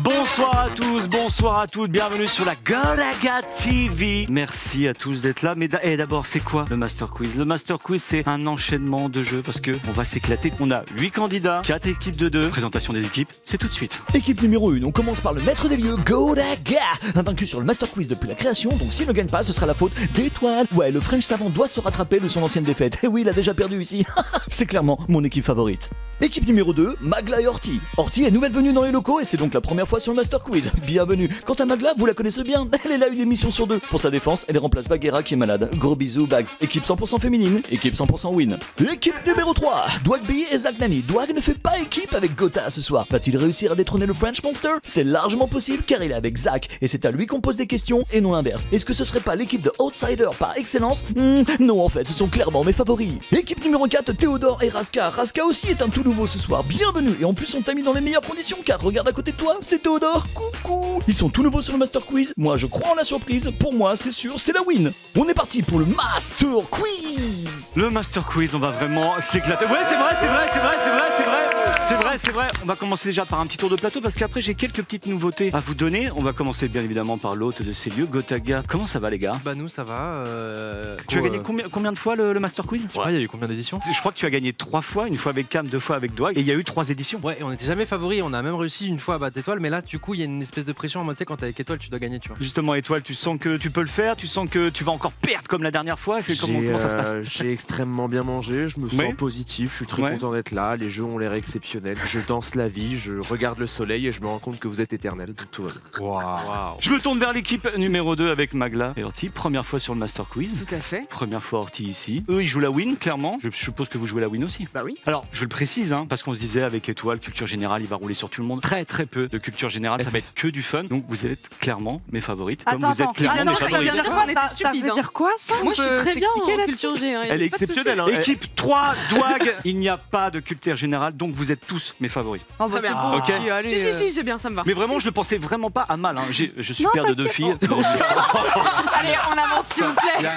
Bonsoir à tous, bonsoir à toutes, bienvenue sur la Gotaga TV. Merci à tous d'être là. Mais d'abord, c'est quoi le Master Quiz? Le Master Quiz, c'est un enchaînement de jeux parce que on va s'éclater. On a 8 candidats, 4 équipes de 2. Présentation des équipes, c'est tout de suite. Équipe numéro 1, on commence par le maître des lieux, Gotaga. Invaincu sur le Master Quiz depuis la création, donc s'il ne gagne pas, ce sera la faute d'Étoile. Ouais, le French savant doit se rattraper de son ancienne défaite. Et oui, il a déjà perdu ici. C'est clairement mon équipe favorite. Équipe numéro 2, Magla et Horty. Horty est nouvelle venue dans les locaux et c'est donc la première fois sur le Master Quiz. Bienvenue. Quant à Magla, vous la connaissez bien. Elle est là une émission sur 2. Pour sa défense, elle remplace Bagheera qui est malade. Gros bisous, Bags. Équipe 100% féminine, équipe 100% win. Équipe numéro 3, Dwagby et Zach Nani. Dwag ne fait pas équipe avec Gotha ce soir. Va-t-il réussir à détrôner le French Monster? C'est largement possible car il est avec Zach et c'est à lui qu'on pose des questions et non l'inverse. Est-ce que ce serait pas l'équipe de Outsider par excellence? Non, en fait, ce sont clairement mes favoris. Équipe numéro 4, Théodore et Raska. Raska aussi est un tout nouveau ce soir. Bienvenue. Et en plus, on t'a mis dans les meilleures conditions car regarde à côté de toi, c'est Théodore. Coucou. Ils sont tout nouveaux sur le Master Quiz. Moi, je crois en la surprise. Pour moi, c'est sûr, c'est la win. On est parti pour le Master Quiz. Le Master Quiz, on va vraiment s'éclater. Ouais, c'est vrai. On va commencer déjà par un petit tour de plateau parce qu'après j'ai quelques petites nouveautés à vous donner. On va commencer bien évidemment par l'hôte de ces lieux, Gotaga. Comment ça va les gars? Bah nous ça va. Tu as gagné combien de fois le Master Quiz? Je sais pas, il y a eu combien d'éditions? Je crois que tu as gagné 3 fois, une fois avec Cam, 2 fois avec Dwag, et il y a eu 3 éditions. Ouais, et on n'était jamais favoris, on a même réussi une fois à battre Étoile, mais là du coup il y a une espèce de pression en mode tu sais quand t'es avec Étoile tu dois gagner, tu vois. Justement Étoile, tu sens que tu peux le faire, tu sens que tu vas encore perdre comme la dernière fois. Comment ça se passe? J'ai extrêmement bien mangé, je me sens positif, je suis très content d'être là, les jeux ont l'air exceptionnels, je danse la vie, je regarde le soleil et je me rends compte que vous êtes éternel, donc tout va bien. Wow. Je me tourne vers l'équipe numéro 2 avec Magla et Horty, première fois sur le Master Quiz. Tout à fait. Première fois Horty ici. Eux ils jouent la win, clairement. Je suppose que vous jouez la win aussi. Bah oui. Alors je le précise, parce qu'on se disait avec Étoile, culture générale, il va rouler sur tout le monde. Très peu de culture générale, ça va être que du fun. Donc vous êtes clairement mes favorites. Comme vous êtes clairement mes favorites. Ça veut dire quoi ça? Moi je suis très bien en culture G. Elle est exceptionnelle. Équipe 3, Dwag, il n'y a pas de culture générale, donc vous êtes tous mes favoris. Oh bah c'est beau. Ok. Si, c'est bien, ça me va. Mais vraiment, je le pensais vraiment pas à mal. Je suis père de 2 filles. Allez, on avance s'il vous plaît.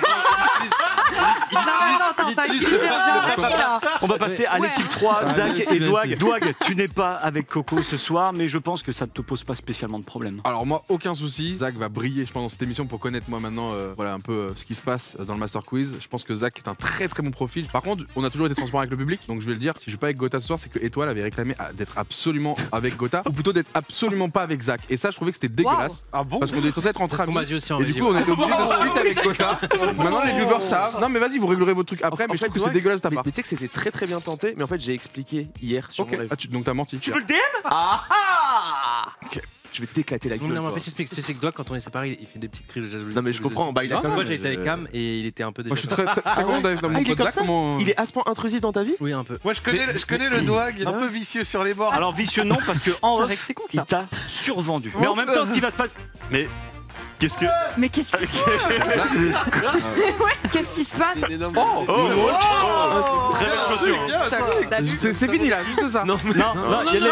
On va passer à l'équipe 3, Zach et Dwag. Dwag, tu n'es pas avec Coco ce soir, mais je pense que ça ne te pose pas spécialement de problème. Alors moi, aucun souci. Zach va briller, je pense, dans cette émission pour connaître moi maintenant un peu ce qui se passe dans le Master Quiz. Je pense que Zach est un très bon profil. Par contre, on a toujours été transparent avec le public, donc je vais le dire. Si je suis pas avec Gotha ce soir, c'est que Étoile avait réclamé d'être absolument avec Gotha, ou plutôt d'être absolument pas avec Zach. Et ça, je trouvais que c'était dégueulasse. Ah bon? Parce qu'on est censé être entre amis. Et du coup, on était obligé de split avec Gotha. Maintenant, les viewers savent. Non, mais vas-y, vous réglerez vos trucs après, mais je trouve que c'est dégueulasse de ta part. Mais tu sais que c'était très bien tenté, mais en fait j'ai expliqué hier sur mon live. Donc t'as menti. Tu veux le DM? Je vais t'éclater la gueule. Non, mais en toi. fait, j'explique Doig quand on est séparés, il fait des petites crises de jalousie. Non, mais je comprends. Bah, il a Une fois, j'ai été avec Cam et il était un peu Moi, déjà. je suis très content d'être dans mon pote Zach. Il est à ce point intrusif dans ta vie? Oui, un peu. Moi, je connais le Dwag, un peu vicieux sur les bords. Alors, vicieux non, parce que en off, il t'a survendu. Mais en même temps, ce qui va se passer. Mais. Qu'est-ce que. Mais qu'est-ce qui qu'est-ce qui se passe? Très belle chaussure. C'est fini là, juste ça. Non, il y a les.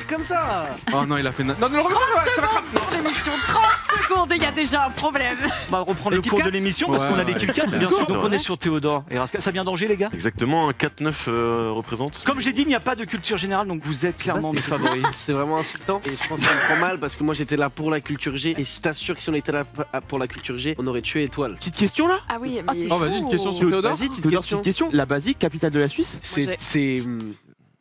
Comme ça. Oh non, il a fait. Non, ça va cramer. Sur l'émission 30 secondes et il y a déjà un problème. On va reprendre le cours de l'émission parce qu'on a l'équipe 4, bien sûr. Donc on est sur Théodore et Raska. Ça vient d'Angers, les gars? Exactement, un 4-9 représente. Comme j'ai dit, il n'y a pas de culture générale, donc vous êtes clairement mes favoris. C'est vraiment insultant et je pense que ça me prend mal parce que moi j'étais là pour la culture G et si t'assures que si on était là pour la culture G, on aurait tué Étoile. Petite question là? Ah oui, mais. Oh, vas-y, une question sur Théodore. Vas-y, petite question. La Basique, capitale de la Suisse? C'est.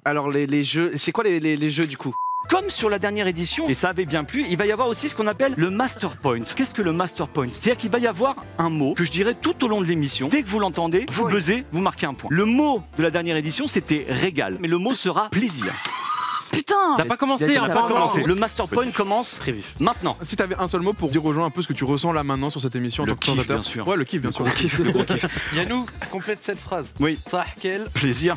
Alors les jeux. C'est quoi les jeux du coup? Comme sur la dernière édition, et ça avait bien plu, il va y avoir aussi ce qu'on appelle le Master Point. Qu'est-ce que le Master Point? C'est-à-dire qu'il va y avoir un mot que je dirais tout au long de l'émission. Dès que vous l'entendez, vous buzzez, vous marquez un point. Le mot de la dernière édition, c'était régal, mais le mot sera plaisir. Putain! Ça n'a pas commencé, Ça n'a pas commencé. Le Master Point commence très vif. Maintenant. Si t'avais un seul mot pour dire aux gens un peu ce que tu ressens là maintenant sur cette émission en tant que présentateur. Bien sûr. Ouais, le kiff, bien sûr. Yannou, complète cette phrase. Oui. Sahkel. Plaisir.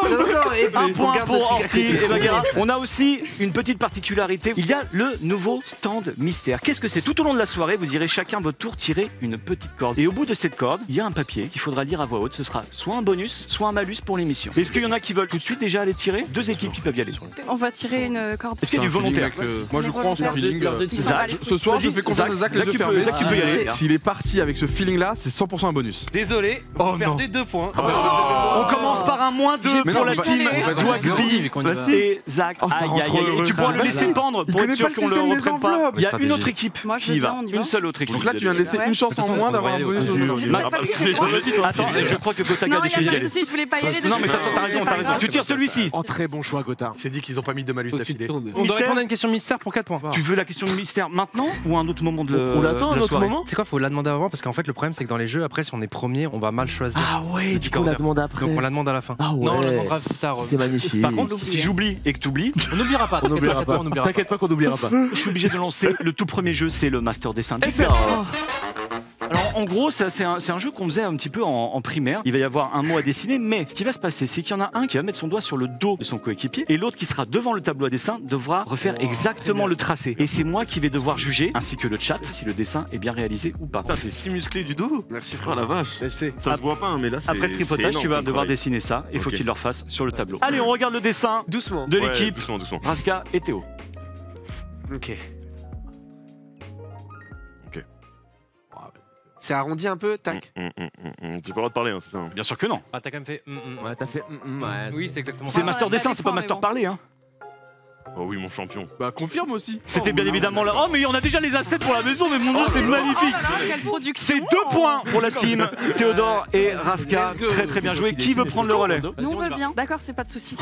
Non, et Un point pour Orti et Bagheera. On a aussi une petite particularité. Il y a le nouveau stand mystère. Qu'est-ce que c'est? Tout au long de la soirée, vous irez chacun votre tour tirer une petite corde. Et au bout de cette corde, il y a un papier qu'il faudra lire à voix haute. Ce sera soit un bonus, soit un malus pour l'émission. Est-ce qu'il y en a qui veulent tout de suite déjà aller tirer? Deux équipes qui peuvent y aller. On va tirer une corde. Est-ce qu'il y a du volontaire? Moi je crois en son feeling. Zach. Ce soir je fais confiance à Zach les yeux fermés. Zach, tu peux y aller. S'il est parti avec ce feeling là, c'est 100% un bonus. Désolé, on perdait 2 points. On commence par un -2 pour la team Dwagby et Zach. Aïe aïe aïe. Tu pourras le laisser pendre pour être sûr qu'on le reprenne pas. Il y a une autre équipe qui y va. Une seule autre équipe. Donc là tu viens de laisser une chance en moins d'avoir un bonus. Attends, je crois que Gotaka a décidé d'y aller. Je voulais pas y aller. Non mais t'as raison. Tu tires celui-ci. En très bon choix, Gotha. C'est dit qu'ils ont pas mis de malus d'affilée. On doit répondre à une question mystère pour 4 points. Tu veux la question de mystère maintenant ou un autre moment de la On l'attend un autre moment. C'est quoi, faut la demander avant parce qu'en fait le problème c'est que dans les jeux après si on est premier on va mal choisir. Ah ouais, du coup on la demande après. Donc on la demande à la fin. Ah ouais. Non, on la demandera plus tard. C'est magnifique. Par contre, si j'oublie et que tu oublies, On n'oubliera pas. On n'oubliera pas. T'inquiète pas qu'on n'oubliera pas. je suis obligé de lancer le tout premier jeu, c'est le Master Dessin. Alors en gros, c'est un jeu qu'on faisait un petit peu en primaire. Il va y avoir un mot à dessiner, mais ce qui va se passer, c'est qu'il y en a un qui va mettre son doigt sur le dos de son coéquipier et l'autre qui sera devant le tableau à dessin devra refaire exactement le tracé. Et c'est moi qui vais devoir juger, ainsi que le chat, si le dessin est bien réalisé ou pas. T'es si musclé du dos. Merci Oh frère. la vache. Ça se voit pas, hein, mais là c'est. Après le tripotage, tu vas devoir dessiner ça. Il faut qu'il le refasse sur le tableau. Allez, on regarde le dessin Doucement. de l'équipe Doucement. Raska et Théo. Ok. C'est arrondi un peu, tac. Tu peux pas le droit de parler, hein, c'est ça. Bien sûr que non. Ah t'as quand même fait. Ouais, t'as fait. Oui c'est exactement C'est ça. Master Dessin, c'est pas Master Parler. Hein. Oh oui, mon champion. Bah confirme aussi. C'était bien évidemment là. Oh mais on a déjà les assets pour la maison, mais mon dieu, c'est magnifique. C'est 2 points pour la team Théodore et Raska. Très très bien joué. Qui veut prendre le relais? Nous on veut bien. D'accord, c'est pas de souci.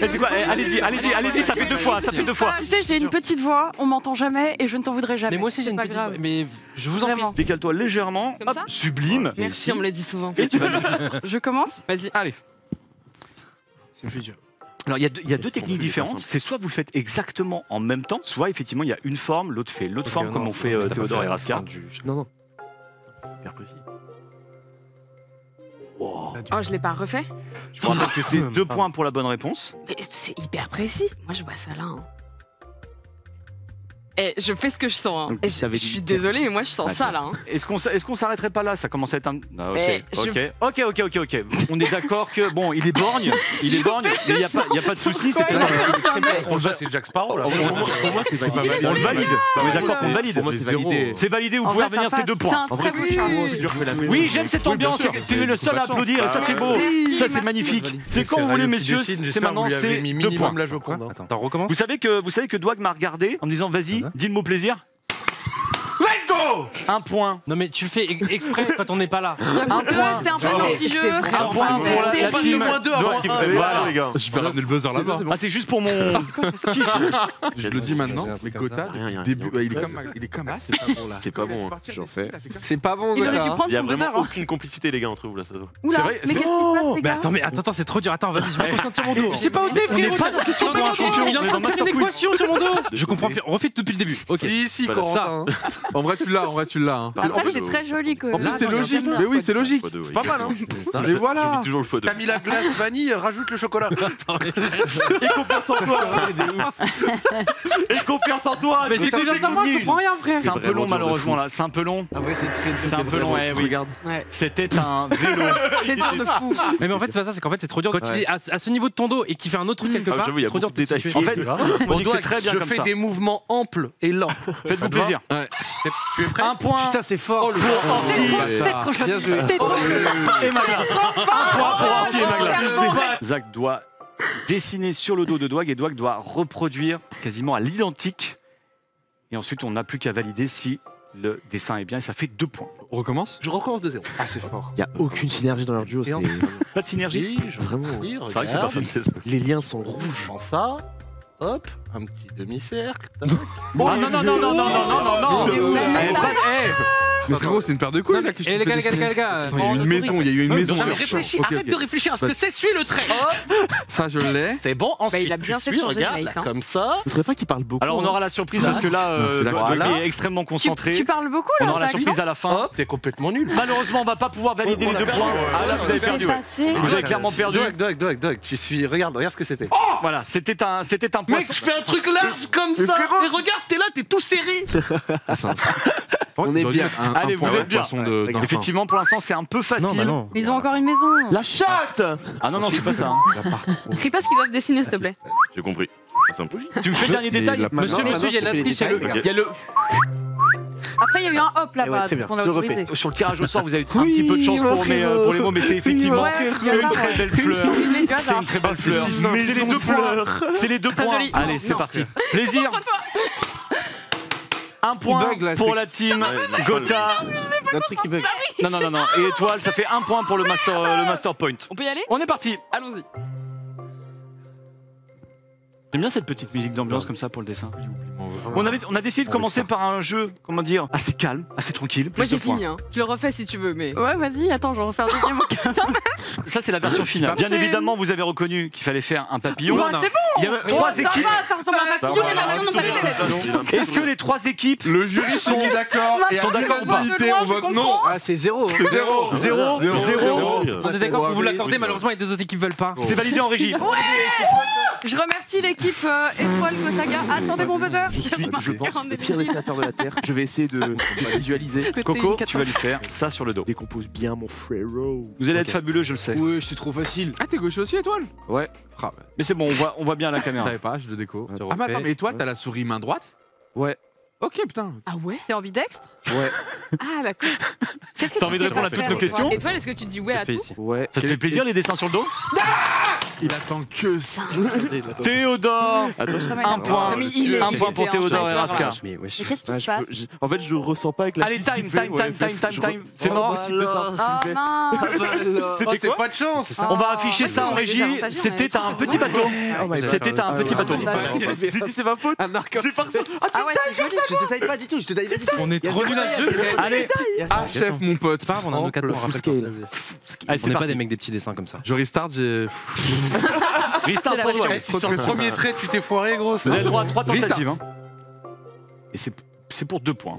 C'est quoi? Allez-y, ça fait 2 fois, ça fait 2 fois. Tu sais, j'ai une petite voix, on m'entend jamais et je ne t'en voudrais jamais. Mais moi aussi j'ai une pas petite. grave. Mais je vous en prie. Vraiment. Décale-toi légèrement. Comme Hop, ça sublime. Merci, on me l'a dit souvent. Et tu vas. Je commence. Vas-y. Allez. C'est plus dur. Alors il y a deux techniques différentes. C'est soit vous le faites exactement en même temps, soit effectivement il y a une forme, l'autre fait l'autre forme comme on fait Théodore et Raska. Non. Hyper précis. Oh, je l'ai pas refait. Je vous rappelle que c'est 2 points pour la bonne réponse. Mais c'est hyper précis. Moi, je vois ça là. Hein. Et je fais ce que je sens. Hein. Donc, Et je suis désolée, mais moi, je sens ça là. Hein. Est-ce qu'on s'arrêterait pas là? Ça commence à être un. Ah, Mais ok. On est d'accord que bon, il est borgne, mais il y a pas de souci. C'est Pour le c'est Jack Sparrow là. Pour moi, c'est validé. on le valide. On est d'accord qu'on valide. Pour moi, c'est validé. C'est validé. Vous En pouvez vrai, revenir ça ces passe. 2 points. C'est un très beau choix. Oui, j'aime cette ambiance. Tu es le seul à applaudir et ça c'est beau. Ça c'est magnifique. C'est quand vous voulez, messieurs. C'est maintenant, c'est 2 points. Attends, t'en recommences. Vous savez que Dwag m'a regardé en me disant vas-y, dis le mot plaisir. Let's go! 1 point. Non mais tu le fais exprès quand on n'est pas là. Un point. C'est un peu un petit jeu. Un point pour la team. Voilà. Je vais ramener le buzzer là-bas. Ah, c'est juste pour mon kiff. Je le dis maintenant, mais Gotha, début, il est comme ça. C'est pas bon. J'en fais. C'est pas bon, Il aurait dû Gotha. prendre Il y a son buzzer. vraiment Hein. aucune complicité, les gars, entre vous là, ça va. Oula, C'est vrai, mais qu'est-ce c'est- qui se passe, les Mais gars? attends, c'est trop dur. Attends, vas-y, je me concentre sur mon dos. C'est pas au dé, On n'est frérot. pas dans question pour un champion. Il est en train de faire une équation sur mon dos. Je comprends plus. Refais tout depuis le début. Ok. Si, Voilà, Corentin. En vrai, tu l'as. Hein. Après, c'est très joli quand En même. plus, c'est logique. Mais oui, c'est logique. C'est pas mal, hein. Et voilà. J'oublie toujours le x2. T'as mis la glace vanille, rajoute le chocolat. Et confiance en toi. Et confiance en toi. Mais j'ai confiance en moi, je comprends rien, frère. C'est un peu long malheureusement là. C'est un peu long. Ah ouais, C'est un peu long. Oui. Regarde. Ouais. C'était un vélo. C'est dur de fou. Mais en fait, c'est pas ça, c'est qu'en fait, c'est trop dur. Quand il est à ce niveau de ton dos et qu'il fait un autre truc quelque Ah, part, j'avoue, il y c'est a trop dur beaucoup de de détails. situer. En fait, on dit que c'est très bien je comme fais ça. des mouvements amples et lents. Faites-vous plaisir. Tu es prêt? 1 point. Putain, c'est fort. Pour Orti Bien joué. et Magla. 1 point pour Orti et Magla. Zach doit dessiner sur le dos de Dwag et Dwag doit reproduire quasiment à l'identique. Et ensuite, on n'a plus qu'à valider si le dessin est bien et ça fait 2 points. On recommence. Je recommence de zéro. Ah, c'est fort. Il y a aucune synergie dans leur duo. C'est Pas de synergie. vraiment. C'est vrai que c'est parfait. Les liens sont rouges. Prends ça, hop, un petit demi-cercle. tac. Ah non. Mais où Eh, pas- Mais frérot, c'est une paire de couilles là que je Et les peux gars, dessiner. les gars. Attends, il y a eu une maison, il y a eu une maison. Non, mais sur- réfléchis, Ok, arrête ok. de réfléchir à ce que c'est, suis le trait. Ça, je l'ai. C'est bon, ensuite il a bien tu fait de suis, changer de regarde, light, là, hein. comme ça. Je voudrais pas qu'il parle beaucoup. Alors on aura la surprise parce que là, Non, c'est d'accord. Doig Voilà. est extrêmement Tu, concentré. tu parles beaucoup On là, aura la Zach, surprise non à la fin. Hop, t'es complètement nul. Malheureusement, on va pas pouvoir valider les 2 points. Ah là, vous avez perdu. Ouais. Passé. Vous avez clairement perdu. Doig, tu suis. Regarde ce que c'était. Voilà, c'était un Mec, poisson. je fais un truc large comme ça. Et regarde, t'es là, t'es tout serré. On est bien. Allez, vous êtes bien. Effectivement. Effectivement, pour l'instant, c'est un peu facile. non. Mais ils ont encore une maison. La chatte. Ah non, non, c'est pas ça. Crie pas ce qu'ils doivent dessiner, s'il te plaît. J'ai compris. C'est simple. Tu me fais le dernier détail Monsieur, il y a de la triche. Ok. Il y a le. Après, il y a eu un hop là-bas. très bien. qu'on a Je le refais. autorisé. Sur le tirage au sort, vous avez un Oui, petit peu de chance mon pour les frérot. mots, mais c'est effectivement Ouais, une très belle fleur. Mais du C'est hasard. une très belle fleur. c'est Mais c'est les 2 points. C'est les 2 Très points. joli. Allez, Non, c'est non. parti. Plaisir. Un point bug, là, le pour truc. la team Ouais, Gotha. Un truc qui bug. Non, non, non, non. Et étoile, ça fait 1 point pour le master point. On peut y aller? On est parti. Allons-y. J'aime bien cette petite musique d'ambiance comme ça pour le dessin. On a décidé de commencer par un jeu, comment dire, assez calme, assez tranquille. Moi, plus j'ai de points. fini, hein. Je le refais si tu veux, mais. Ouais, vas-y, attends, je vais refaire le deuxième. Ça, c'est la version finale. Bien évidemment, vous avez reconnu qu'il fallait faire un papillon. Bah, c'est bon. Il y a 3 Ça équipes. va, ça ressemble à un papillon, mais maintenant, ça fait tête. Est-ce que les 3 équipes Le jury sont d'accord. Et sont à d'accord ou pas l'unanimité, on vote non. Ah, c'est 0. 0. 0, 0. On est d'accord pour vous l'accorder, malheureusement, les 2 autres équipes veulent pas. C'est validé en régie. Je remercie l'équipe Étoile Gotaga. Attendez mon buzzer. Je suis, je pense, le pire dessinateur de la Terre. Je vais essayer de visualiser. Coco, tu vas lui faire ça sur le dos. Décompose bien mon frérot. Vous allez être fabuleux, je le sais. Ouais, c'est trop facile. Ah, t'es gaucher aussi, étoile? Ouais. Ah, Mais c'est bon, on voit bien à la je caméra. savais pas, je le déco. Tu Ah, mais refais. attends, mais étoile, t'as la souris main droite? Ouais. Ok, putain. Ah ouais? T'es ambidextre? Ouais. Ah, d'accord. Qu'est-ce que T'as tu envie de sais répondre pas à toutes faire nos questions? Étoile, est-ce que tu dis ouais à Fais tout? ici. Ouais. Ça te fait plaisir les dessins sur le dos? Il attend que ça. Théodore. Un point. Non, mais il est- Un point pour il est Théodore et en Raska. Mais wesh. Mais qu'est-ce qui se passe? En fait, je le ressens pas avec la Allez, chemise time, qu'il fait. time, Ouais, time. C'est mort. Oh mince. C'était quoi? Pas de chance. On va afficher ça en on a des régie. avantages, on a C'était des un petit bateau. C'était un petit bateau. J'ai dit, c'est ma faute. Un arc. Ah ouais, c'est joli. Je te taille pas du tout, je te taille pas du tout. On est trop nuls à ce jeu. Allez, Ah, chef, mon pote. C'est pas grave, on a nos 4 points. full rappelle-toi. scale. Vas-y. allez On c'est n'est pas parti. des mecs des petits dessins comme ça. Je restart, j'ai. Restart C'est la pour toi. pression. Sur le premier trait, tu t'es foiré, gros. Vous avez le droit à 3 Restart. tentatives. hein. Et c'est pour 2 points.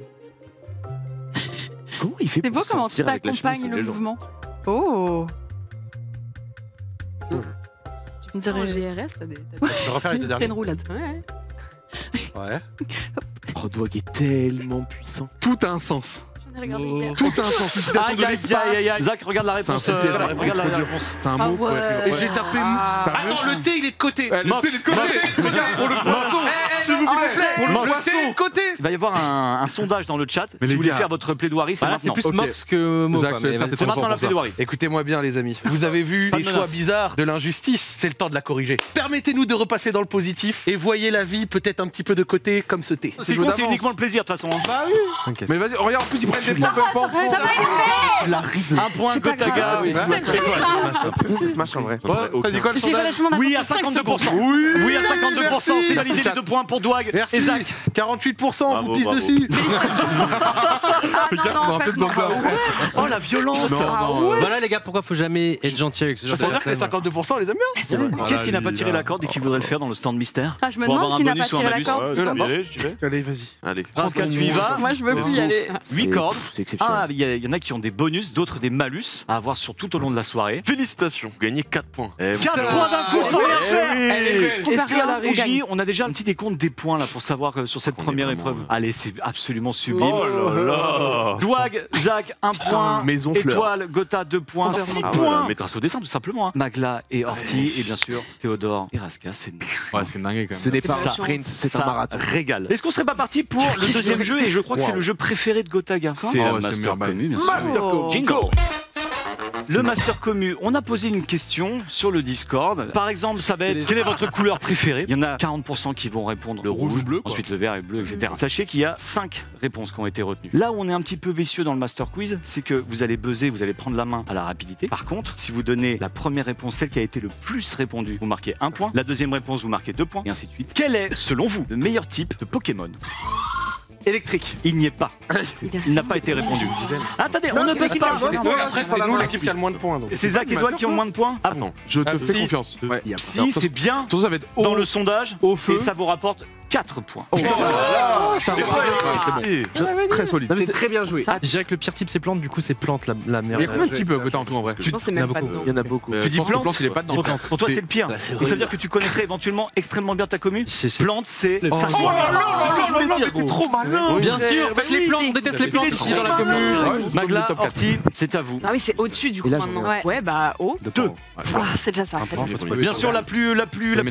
Comment il fait C'est beau pour comment tu sentir avec la chemise accompagnes sur le les gens? mouvement. Oh. Tu me dirais GRS, t'as des. Je vais refaire les deux derniers. Pleine roulade. Ouais. Ouais. Oh, Doig est tellement puissant. Tout a un sens. J'en ai regardé hier. Tout a un sens. Une citation de l'espace. Zach, regarde la réponse. C'est un peu dur, Regarde la réponse. C'est un Ah mot pour ouais. écrire. Et j'ai tapé. Attends, le T, il est de côté. Le Mox, thé, de côté. Regarde, pour le poisson. S'il vous plaît. Pour le Mox. Le T est de côté. Il va y avoir un sondage dans le chat. Mais Si les vous voulez gars. faire votre plaidoirie, c'est Bah là, c'est maintenant. plus Ok. Mox que Mo. Zach, quoi, je vais mais faire vas-y. C'est maintenant la pour ça. plaidoirie. Écoutez-moi bien, les amis. Vous avez vu Pas des de choix menace. bizarres, de l'injustice. C'est le temps de la corriger. Permettez-nous de repasser dans le positif et voyez la vie peut-être un petit peu de côté comme ce thé. C'est joué con, c'est d'avance. uniquement le plaisir de toute façon. hein. Mais vas-y, regarde, en plus, ils prennent des points. La ride. Un point C'est pas Gotaga. grave. Étoile. Ça, c'est Smash en vrai. Ça dit quoi le J'ai sondage vachement Oui à d'attention, 52%. Oui à 52%. C'est validé les 2 points pour Douag Merci. et Zach. 48%, Bravo, vous pisse bravo. dessus. Ah non, non, faites-moi. Oh la violence. Voilà les gars, pourquoi faut jamais être gentil avec ce genre Ça veut de dire que les personnes. 52%, on les aime bien. Qu'est-ce qui n'a pas tiré la corde et qui voudrait le faire dans le stand mystère? Ah, je me Pour avoir demande un qui n'a bonus pas ou un tiré la malus. corde. Ouais, j'y vais, j'y vais. Allez, vas-y. Allez. Raska, tu y vas. Moi, je veux plus y aller. 8 cordes. C'est exceptionnel. Ah, il y en a qui ont des bonus, d'autres des malus à avoir sur tout au long de la soirée. Félicitations, vous gagnez 4 points. 4 points d'un coup sans rien faire. On Est-ce perd qu'à la rien, on régie, gagne. on a déjà un petit décompte des points là pour savoir sur cette première vraiment, épreuve? Allez, c'est absolument sublime. Oh là là. Douag, Zach, 1 point. Maison fleur. Étoile, Gotha, 2 points. 6 Ah, points. voilà. Mais grâce au dessin, tout simplement. hein. Magla et Horty, et bien sûr, Théodore et Raska, c'est Ouais, c'est dingue quand Ce même. n'est pas un Ça- sprint, c'est ça un marathon. régale. Est-ce qu'on serait pas parti pour le deuxième jeu? Et je crois que c'est le jeu préféré de Gotaga. C'est le le Master meilleur bail. Commu, bien sûr. Oh. Jingle. Le Master Commu, on a posé une question sur le Discord. Par exemple, ça va être quelle est votre couleur préférée? Il y en a 40% qui vont répondre le rouge, ou bleu, quoi. ensuite le vert et le bleu, etc. Sachez qu'il y a 5 réponses qui ont été retenues. Là où on est un petit peu vicieux dans le Master Quiz, c'est que vous allez buzzer, vous allez prendre la main à la rapidité. Par contre, si vous donnez la première réponse, celle qui a été le plus répondue, vous marquez 1 point. La deuxième réponse, vous marquez 2 points, et ainsi de suite. Quel est, selon vous, le meilleur type de Pokémon? Électrique. Il n'y est pas. Il n'a pas été répondu. Attendez, on ne baisse pas. Après, c'est nous l'équipe qui a le moins de points. C'est Zach et Doig qui ont moins de points. Ah bon. Je te fais confiance. Ouais. Si, c'est bien Surtout, ça va être dans le sondage au feu. et ça vous rapporte 4 points. Très solide. C'est très bien joué. Je dirais que le pire type c'est plante, du coup c'est plante la merde. Il y a combien de types Gotha en tout en vrai? Je pense que c'est même pas dedans. Il y en a beaucoup. Tu dis plante, il est pas dedans. Pour toi, c'est le pire. Donc ça veut dire que tu connaîtrais éventuellement extrêmement bien ta commune. Plante, c'est 5 Oh points. là là, mais t'es trop malin. Bien sûr, faites les plantes, on déteste les plantes ici dans la commune. Magla, Horty, c'est à vous. Ah oui, c'est au-dessus du coup maintenant. Ouais, bah haut. 2. Ah, c'est déjà ça. Bien sûr, la plus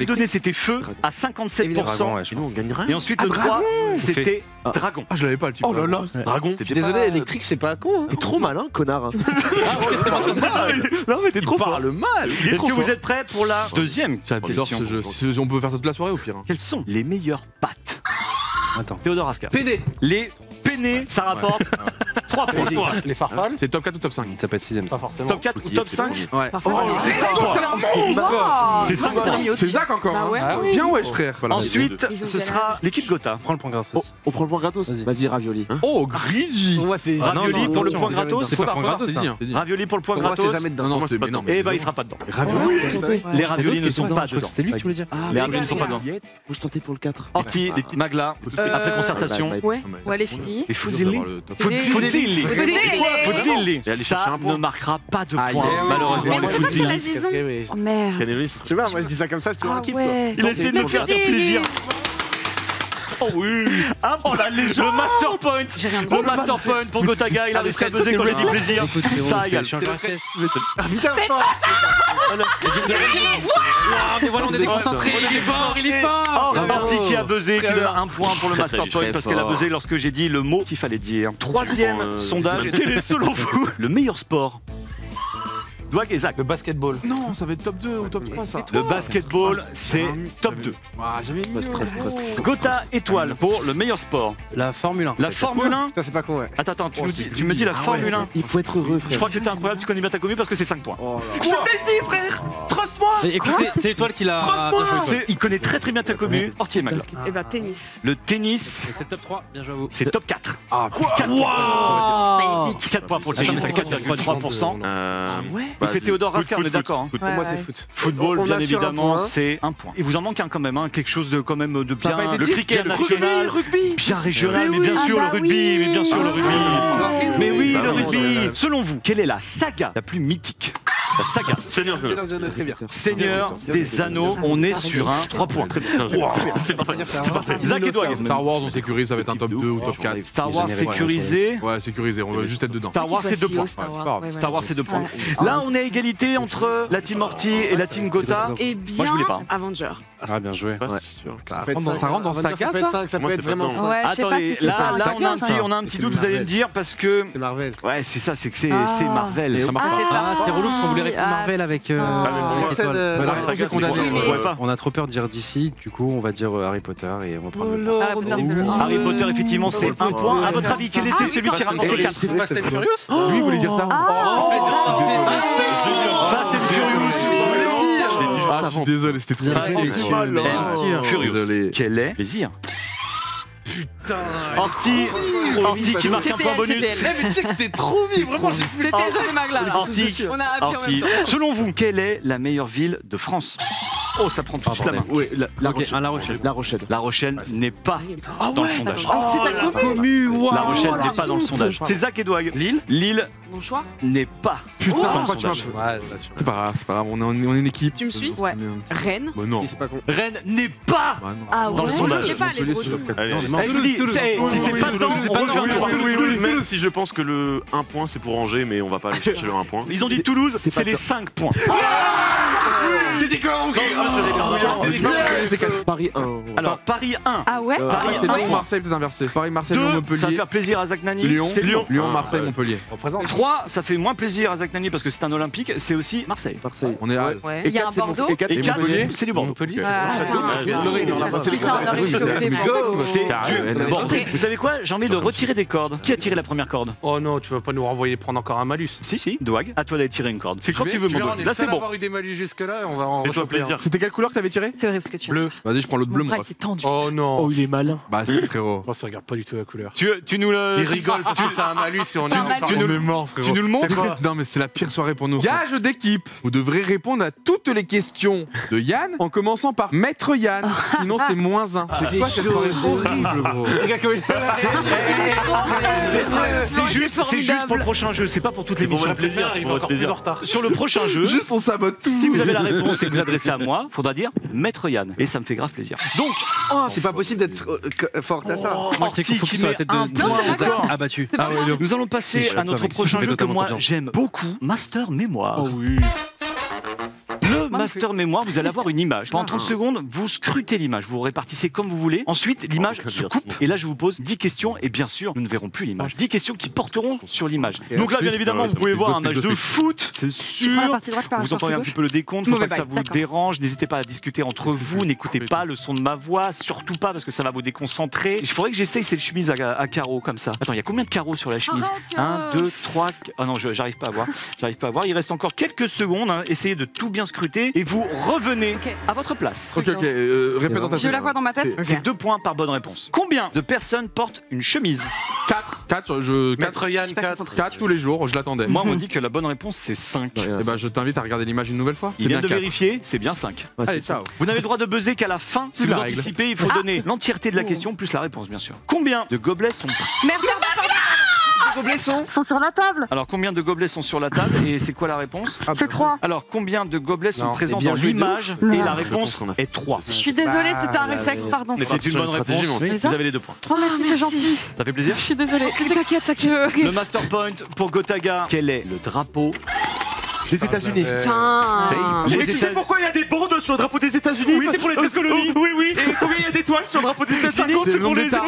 donnée, c'était feu à 57%. Sinon, on gagnerait. Et ensuite, le 3, c'était dragon. Ah, je l'avais pas le type. Oh là là. Dragon. Je suis désolé, électrique, c'est pas con. T'es trop malin, connard. Non, mais t'es trop fort. Parle mal. Est-ce que vous êtes prêts pour la deuxième J'adore question? ce jeu. Si on peut faire ça toute la soirée au pire. Quelles sont les meilleures pâtes? Attends. Théodore Ascar. PD. Les penne, ça rapporte 3 points. Les farfales. C'est top 4 ou top 5? Ça peut être 6ème. Pas forcément. Top 4 ou top 5? Ouais. C'est 5 points. C'est 5 points. C'est Zach encore. Bah ouais. Hein. Bien wesh frère. Voilà. Ensuite, Ils ont ce galéré. sera l'équipe Gotha. Prends le point gratos. On prend le point gratos. Vas-y. ravioli. Oh Grigi. Pour moi, c'est. Ravioli pour le point C'est gratos. pas point gratos, c'est ça. dit. Ravioli pour le point Pour moi, c'est gratos. jamais dedans. Non, non, c'est mais non. Et bah, il sera pas dedans. Ravioli. Les raviolis ne sont pas dedans. C'était lui que tu voulais dire. Les raviolis ne sont pas dedans. Faut que je tentais pour le 4. Horty, Magla, après concertation. Ouais, les fusils. Les fusili. Fusili. Fusili. Fusili. Fusili. Ça ne marquera pas de Aïe. points, malheureusement, Mais les pourquoi c'est la Fusili. Gison Oh merde. Tu vois, moi je dis ça comme ça, je te Ah kiffe ouais. Il a essayé de me faire plaisir. Oh oui. Ah voilà, le master point. J'ai rien Le master point pour Gotaga, il a réussi à buzzer quand j'ai dit plaisir. Ça régale. Ah putain, Mais voilà, on est déconcentrés. Il est fort, il est fort. Horty qui a buzzé, qui donne un point pour le master point parce qu'elle a buzzé lorsque j'ai dit le mot qu'il fallait dire. Troisième sondage, quel est selon vous le meilleur sport? Doig et Zach. Le basketball. Non, ça va être top 2 ou top 3 ça. Le basketball, c'est top 2. Ah, j'avais mis Gotha étoile pour le meilleur sport. La Formule 1. La Formule 1. Putain, c'est pas con, ouais. Attends, tu me dis la Formule 1. Il faut être heureux, Je frère. crois que t'es incroyable, tu connais bien ta commune parce que c'est 5 points. Mais écoutez, c'est Étoile qui l'a. Il connaît très très bien ta commune. Horty et Magla. Et bah tennis. Le tennis, C'est le top 3, bien joué à vous. c'est top 4. Ah, 4 points pour le tennis, c'est 4,3%. Et c'est Théodore Rascar, on est d'accord. Pour moi, c'est foot. Football, On bien assure un évidemment, point. c'est 1 point. Il vous en manque un quand même, hein, quelque chose de quand même de Ça a bien. pas été Le dit, cricket le national, rugby. bien régional, mais oui. bien sûr Ah le bah rugby, oui. mais bien sûr le rugby. Mais oui, Ça le va, rugby. Selon vous, quelle est la saga la plus mythique? La saga. Seigneur, C'est dans une très bien. Seigneur des Anneaux, on est sur un 3 points. c'est parfait. C'est parfait. Zach et Doig. Star Wars on sécurise, ça va être un top 2 ou top 4. Star Wars sécurisé. Ouais, sécurisé, on va juste être dedans. Star Wars, c'est 2 points. Star Wars, c'est 2 points. Là, on est à égalité entre la team Horty et la team Gotha. Et Moi, bien je voulais pas. Avenger. Ah, bien joué. Pas sûr. Ça rentre dans saga ça? Ça Moi, peut être c'est pas vraiment. dedans. Ouais, je sais pas Attendez, si c'est là, pas là, on a un petit doute, vous allez me dire, parce que. C'est Marvel. Ouais, c'est ça, c'est que c'est Marvel. Ça marche pas. Ah, c'est relou parce qu'on voulait répondre Marvel avec Ah, Étoile. Bah, là, c'est condamné. On pourrait pas. On a trop peur de dire d'ici, du coup on va dire Harry Potter et on va prendre le Ah, putain, c'est le- Harry Potter, effectivement, c'est 1 point. À votre avis, quel était celui qui a rapporté 4? C'est Fast and Furious. Lui il voulait dire ça. Fast and Furious. Ah, je suis désolé, c'était trop Fast and Furious. Désolé. Quel est plaisir? Putain. Horty qui marque un point bonus. Mais tu sais que t'es trop vite, vraiment. C'était Zone et Magla. là. Horty, On a appris en Horty. même temps. Selon vous, quelle est la meilleure ville de France? Oh, ça prend tout de suite la main. Oui, La Ok, Rochelle. un La Rochelle. La Rochelle. La Rochelle n'est pas dans le sondage. C'est ta commune. La Rochelle n'est pas dans le sondage. C'est Zach et Doig. Lille Mon choix. n'est pas dans le Pourquoi tu sondage. C'est pas grave, on est une équipe. Tu me suis Ouais. Rennes. Bah non. C'est pas con. Rennes n'est pas Bah non. Ah Dans le sondage. Je sais pas, les gros trucs. Allez, Eh, je vous dis, si c'est pas dedans, on refait un tour. même si je pense que le 1 point c'est pour Angers, mais on va pas aller chercher le 1 point. Ils ont dit Toulouse, c'est les 5 points. C'était quand Paris 1. Alors, Paris 1. Ah ouais Paris C'est 1. Lyon, Marseille, peut-être inversé. Paris, Marseille, Lyon, 2, ça va Montpellier. faire plaisir à Zach Nani. Lyon, C'est Lyon. Marseille, Montpellier. 3, ça fait moins plaisir à Zach Nani parce que c'est un olympique, c'est aussi Marseille. Marseille. On est à. Ouais. Il y a un Bordeaux. Et 4, Et c'est 4, Montpellier. c'est du Bordeaux. Montpellier. Lorraine, on a passé les Putain, on aurait chopé les Bordeaux. C'est du Ouais, Bordeaux. ouais. Vous savez quoi? J'ai envie de retirer des cordes. Qui a tiré la première corde? Oh non, tu vas pas nous renvoyer prendre encore un malus. Si, Doig, à toi d'aller tirer une corde. C'est quand tu veux, mon on doigt. est Là, le seul c'est à bon. avoir eu des malus jusque-là. on va en Fais-toi rechoper un. plaisir. C'était quelle couleur que t'avais tiré? C'est horrible ce que tu as. Bleu. Vas-y, je prends l'autre bleu, mon Mon bras, ref. c'est tendu. Oh non. Oh, il est malin. Bah, si, frérot. Oh, ça regarde pas du tout la couleur. Tu nous le. Il rigole parce que c'est un malus et on est encore. Tu nous On le- est mort, frérot. Tu nous le montres C'est quoi Non, mais c'est la pire soirée pour nous. Gage d'équipe. Vous devrez répondre à toutes les questions de Yann en commençant par Maître Yann. Sinon, c'est -1. C'est quoi cette soirée horrible, gros? C'est juste pour le prochain jeu, c'est pas pour toute l'émission. votre plaisir, Il pour va votre encore plus plaisir. en retard. Sur le prochain jeu, Juste, on sabote tout. si vous avez la réponse et que vous adressez à moi, faudra dire Maître Yann. Et ça me fait grave plaisir. Donc, C'est pas possible d'être forte à ça. Moi, j'étais Orti focus qui sur la met tête un de point au Zach score. abattu. C'est pas grave. nous allons passer Si, à notre toi, prochain fais jeu que totalement moi confiance. j'aime beaucoup, Master Mémoire. oui. Le Master Mémoire, vous allez avoir une image. Pendant 30 secondes, vous scrutez l'image, vous répartissez comme vous voulez. Ensuite, l'image se coupe et là je vous pose 10 questions et bien sûr, nous ne verrons plus l'image. 10 questions qui porteront sur l'image. Donc là, bien évidemment, vous pouvez voir un match de foot, c'est Tu prends la sûr. partie droite, je pars la Vous partie entendez un gauche. petit peu le décompte, faut pas Mauvais que ça bail, vous d'accord. dérange. N'hésitez pas à discuter entre vous, n'écoutez pas le son de ma voix, surtout pas parce que ça va vous déconcentrer. Il faudrait que j'essaye cette chemise à carreaux comme ça. Attends, il y a combien de carreaux sur la chemise? Arrête, 1, 2, 3. Ah non, j'arrive pas à voir. J'arrive pas à voir. Il reste encore quelques secondes. Hein. Essayez de tout bien scruter et vous revenez Ok. à votre place. Ok, répète dans ta Je tête. la vois dans ma tête. C'est 2 points par bonne réponse. Combien de personnes portent une chemise? 4. 4, Maître Yann, Super 4. concentré. 4 tous les jours, je l'attendais. Moi, on me dit que la bonne réponse, c'est 5. Et bah, je t'invite à regarder l'image une nouvelle fois. Il vient de vérifier, c'est bien 5. Allez, ciao. Vous n'avez le droit de buzzer qu'à la fin. Si C'est vous la règle. anticipez, il faut donner l'entièreté de la question plus la réponse, bien sûr. Combien de gobelets sont Merde, Sont sur la table. Alors, combien de gobelets sont sur la table et c'est quoi la réponse? c'est 3. Alors, combien de gobelets sont Non, présents bien dans joué de l'image? ouf. Et Non. la réponse est 3. Je suis désolée, c'était un réflexe, pardon. Mais C'est une bonne réponse. Mais Vous avez les 2 points. Oh merci, c'est gentil. Ça fait plaisir? Je suis désolée. T'inquiète. Le Master Point pour Gotaga. Quel est le drapeau? Les États-Unis. Tiens. Les Mais tu sais États- pourquoi il y a des bandes sur le drapeau des États-Unis? Oui, c'est pour les 13 colonies. Oui, oui. Et combien il y a d'étoiles sur le drapeau des États-Unis? 50, c'est pour les États.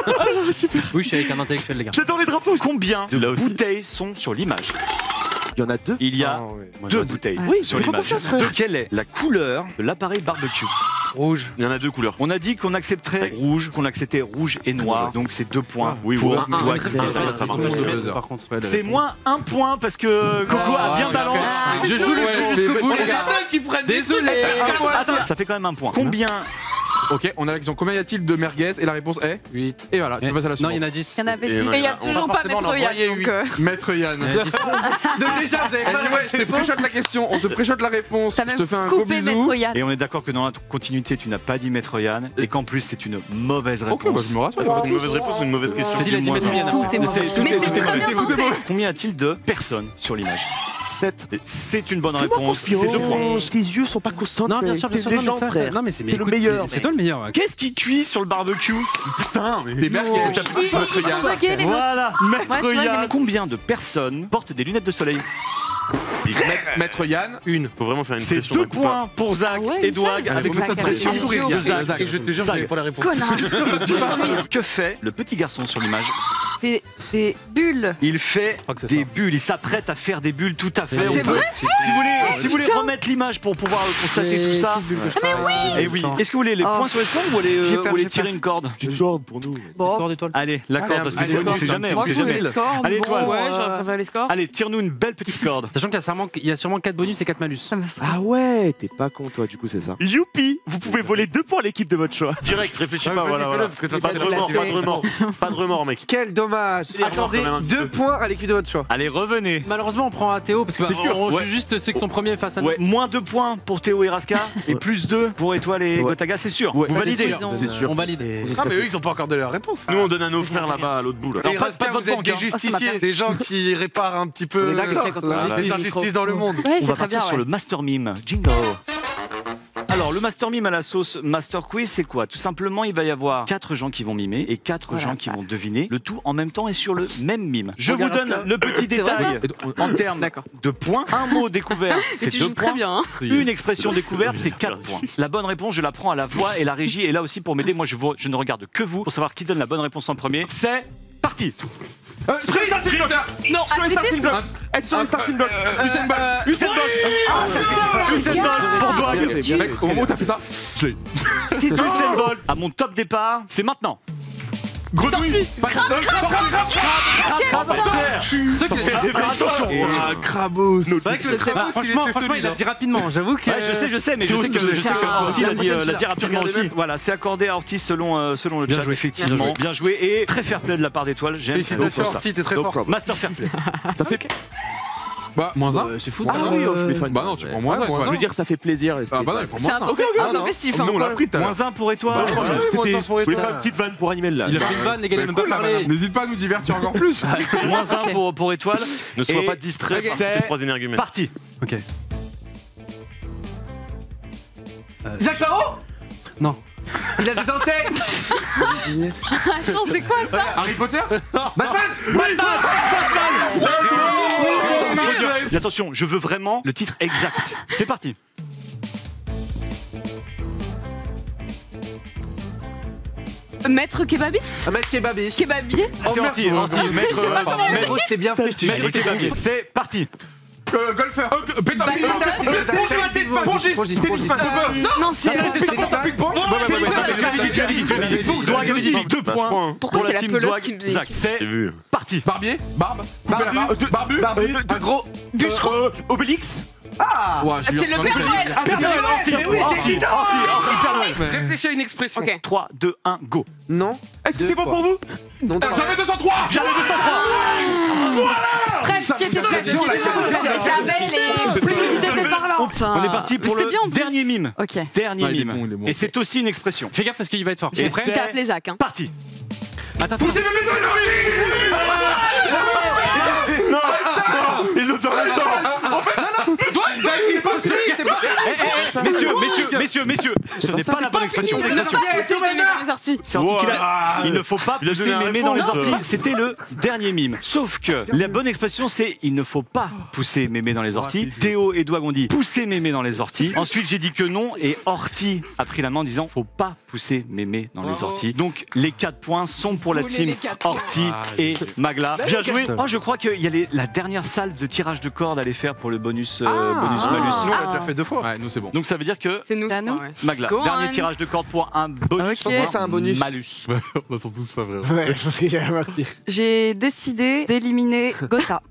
Ah, super. Oui, je suis avec un intellectuel, les gars. J'adore les drapeaux. Combien de bouteilles sont sur l'image? Il y en a 2. Il y a Ah, ouais. Moi, 2 je- bouteilles Oui, sur fais-moi l'image. confiance, frère. De quelle est la couleur de l'appareil barbecue? Rouge. Il y en a 2 couleurs. On a dit qu'on accepterait rouge, qu'on acceptait rouge et noir, donc c'est 2 points. Oui, pour oui. Doig. Par contre. C'est moins 1 point parce que Coco a bien balancé. Je joue le jeu jusqu'au bout, les gars. qui prennent Désolé. Attends, ça fait quand même 1 point. Combien? Ok, on a la question. Combien y a-t-il de merguez? Et la réponse est 8. Et voilà, tu passes à la Non, suivante. il y en a 10. Il y en avait Et 10. non, Et il y a on va toujours pas forcément Maître en Yann. envoyer Donc, Maître Yann. Déjà, vous avez Anyway, je te préchote la question, on te préchote la réponse. T'as Je te même fais un gros coupé bisou. Maître Yann. Et on est d'accord que dans la continuité, tu n'as pas dit Maître Yann et qu'en plus, c'est une mauvaise Ok, bah, réponse. je me rassure. C'est une mauvaise réponse ou une mauvaise question? Si, il a dit Maître Yann. Tout est Mais mauvais. c'est- Mais c'est très bien tout est tenté. Combien y a-t-il de personnes sur l'image? 7. C'est une bonne réponse. C'est 2 points. Tes yeux sont pas concentrés. Non, bien sûr, T'es bien sûr. une Non, mais légende, ça, frère. non, mais c'est T'es le écoute, meilleur, C'est toi le meilleur. Qu'est-ce qui cuit sur le barbecue? Putain, mais. Des merguez. Ils sont buggés, les autres. Voilà, Maître Ouais, tu vois, Yann. les- Combien de personnes portent des lunettes de soleil? Maître Yann. Faut vraiment faire une C'est pression 2 d'un coup, pas. points pour Zach Ah ouais, et il Doig sait. avec le Zach, coup de pression Zach, de Zach. Et je te jure, Zach. j'avais pas la réponse. Connard. Que fait le petit garçon sur l'image? Fait des bulles. Il fait crois que c'est des ça. bulles, il s'apprête à faire des bulles, tout à fait. C'est On peut- si vous voulez remettre l'image pour pouvoir constater tout ça. Et oui. Est-ce que vous voulez les Oh. points sur les scores ou allez, J'ai peur, ou allez j'ai tirer peur. une corde? Une corde pour nous. Bon. Corps d'étoile. Allez, la corde, parce que allez, on sait allez, jamais, on Moi, sait je voulais jamais. les scores. Allez, Bon, étoile. ouais, j'aurais préféré les scores. Allez, tire-nous une belle petite corde. Sachant qu'il y a sûrement 4 bonus et 4 malus. Ah ouais, t'es pas con, toi, du coup, c'est ça. Youpi, vous pouvez voler 2 points à l'équipe de votre choix. Direct, réfléchis Ouais, pas, vas-y, voilà. fais-le, voilà. parce que de toute Pas façon, de remords, c'est- pas de remords. Pas de remords, mec. Quel dommage. Attendez, quand même un petit 2 peu. points à l'équipe de votre choix. Allez, revenez. Malheureusement, on prend un Théo parce que on Ouais. joue juste ceux qui sont premiers face à nous. Ouais, moins 2 points pour Théo et Raska et plus 2 pour Étoile et Gotaga, c'est sûr. Vous validez. C'est sûr. On valide. Ah, mais eux, ils ont pas encore de leur réponse. Nous, on donne à nos frères là-bas, à l'autre bout. Là. Et pas- Raska, pas de votre vous êtes banque, des hein. justiciers, des gens qui réparent un petit On peu est d'accord. les injustices dans le monde. Ouais, On c'est va très partir bien. sur le Master Mime. Jingle. Alors, le Master Mime à la sauce Master Quiz, c'est quoi? Tout simplement, il va y avoir 4 gens qui vont mimer et 4 gens qui vont deviner. Le tout en même temps et sur le même mime. Je vous donne le petit C'est vrai, détail en termes D'accord. de points. Un mot découvert, c'est Tu 2 joues très points. bien. Hein. Une expression découverte, c'est 4 points. La bonne réponse, je la prends à la voix et la régie est là aussi pour m'aider. Moi, je ne regarde que vous pour savoir qui donne la bonne réponse en premier. C'est parti. Sprint starting block. Non, Sur les starting blocks. Être sur les starting blocks. Usain Bolt. Usain Bolt. Usain Bolt pour Doig. Mec, au moment où t'as fait ça, je l'ai. C'est Usain Bolt à mon top départ, c'est maintenant. Grenouille. Crabos. Franchement, il a dit rapidement. J'avoue que. Je sais, mais je sais que Orti l'a dit rapidement aussi. Voilà, c'est accordé à Orti selon le chat, effectivement. Bien joué et très fair play de la part d'Étoile. J'aime ça. Félicitations, Orti, t'es très fort. Master fair play. Ça fait. Bah, moins 1. C'est fou. Ah oui, je les fans. Bah non, tu prends moins 1. Je veux dire, ça fait plaisir. Ah bah non, pour C'est moi. un truc intempestif. Nous, on l'a pris tout à l'heure. Moins 1 pour Étoile. Vous voulez faire une petite vanne pour animer là. Il a fait une vanne, les gars, il a même pas parlé. N'hésite pas à nous divertir encore plus. Moins 1 pour Étoile. Ne sois pas distrait par ces trois énergumènes. Parti. Ok. Jacques Parot. Non. Il a des antennes. Attends, c'est quoi ça? Harry Potter. Attention, je veux vraiment le titre exact. C'est parti. Maître kebabiste? Un maître kebabiste. Kebabier? C'est Orti. Maître, c'était bien fait, je te jure. C'est parti. Golfeur. Badminton. Non, c'est. Doig avait dit 2 points. Pourquoi pour c'est la la team pelote Doig. qui me dit? Zach, c'est parti. Barbier. Barbu. Un gros Bûcheron. Obélix. C'est le Père Noël. Père Noël, Orti, Orti, Père Noël. Réfléchis à une expression. Ok. 3, 2, 1, go. Non. Est-ce que c'est bon pour vous? Non. Jamais 203. Jamais 203. Presque, qui était presque. J'avais les fluidités parlantes. On est parti pour le dernier mime. Ok. Dernier il est bon, il est mime. bon. Et c'est aussi une expression. Fais gaffe parce qu'il va être fort. Et Il t'a appelé Zach. Hein. Parti. Attends, Ils nous ont Messieurs, ce n'est pas la bonne expression. Il ne faut pas pousser mémé dans les orties. C'est Orti qui l'a. Il ne faut pas pousser mémé dans les orties. C'était le dernier mime. Sauf que la bonne expression, c'est il ne faut pas pousser mémé dans les orties. Théo et Doig ont dit pousser mémé dans les orties. Ensuite, j'ai dit que non et Orti a pris la main en disant faut pas pousser mémé dans les orties. Donc les 4 points sont pour la team Orti et Magla. Bien joué. Oh, je crois qu'il y a la dernière salle de tirage de cordes à aller faire pour le bonus malus. Nous, on l'a déjà fait 2 fois. Ouais, nous c'est bon. Donc ça veut dire que C'est nous. Magla, Go dernier on. tirage de cordes pour un bonus. Ok. C'est un bonus. Malus. On attend tous ça, vraiment. Ouais, je pense qu'il y a marqué. J'ai décidé d'éliminer Gotha.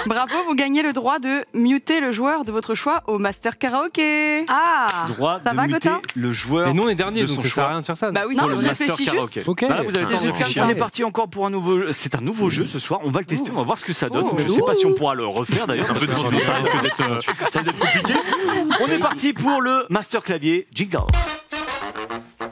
Bravo, vous gagnez le droit de muter le joueur de votre choix au Master Karaoké. Ah, Droit ça de va, muter Gotha le joueur. Et nous on est dernier de donc son ça sert choix. à rien de faire ça. Bah oui, Pour non, le je Master réfléchis Karaoké. juste. Ok. Là, vous avez le temps de Juste comme réfléchir. ça. On est parti encore pour un nouveau. C'est un nouveau jeu ce soir. On va le tester. On va voir ce que ça donne. Je ne sais pas si on pourra le refaire d'ailleurs. Parce que sinon, ça risque d'être compliqué. On est parti pour le Master Clavier Jingle.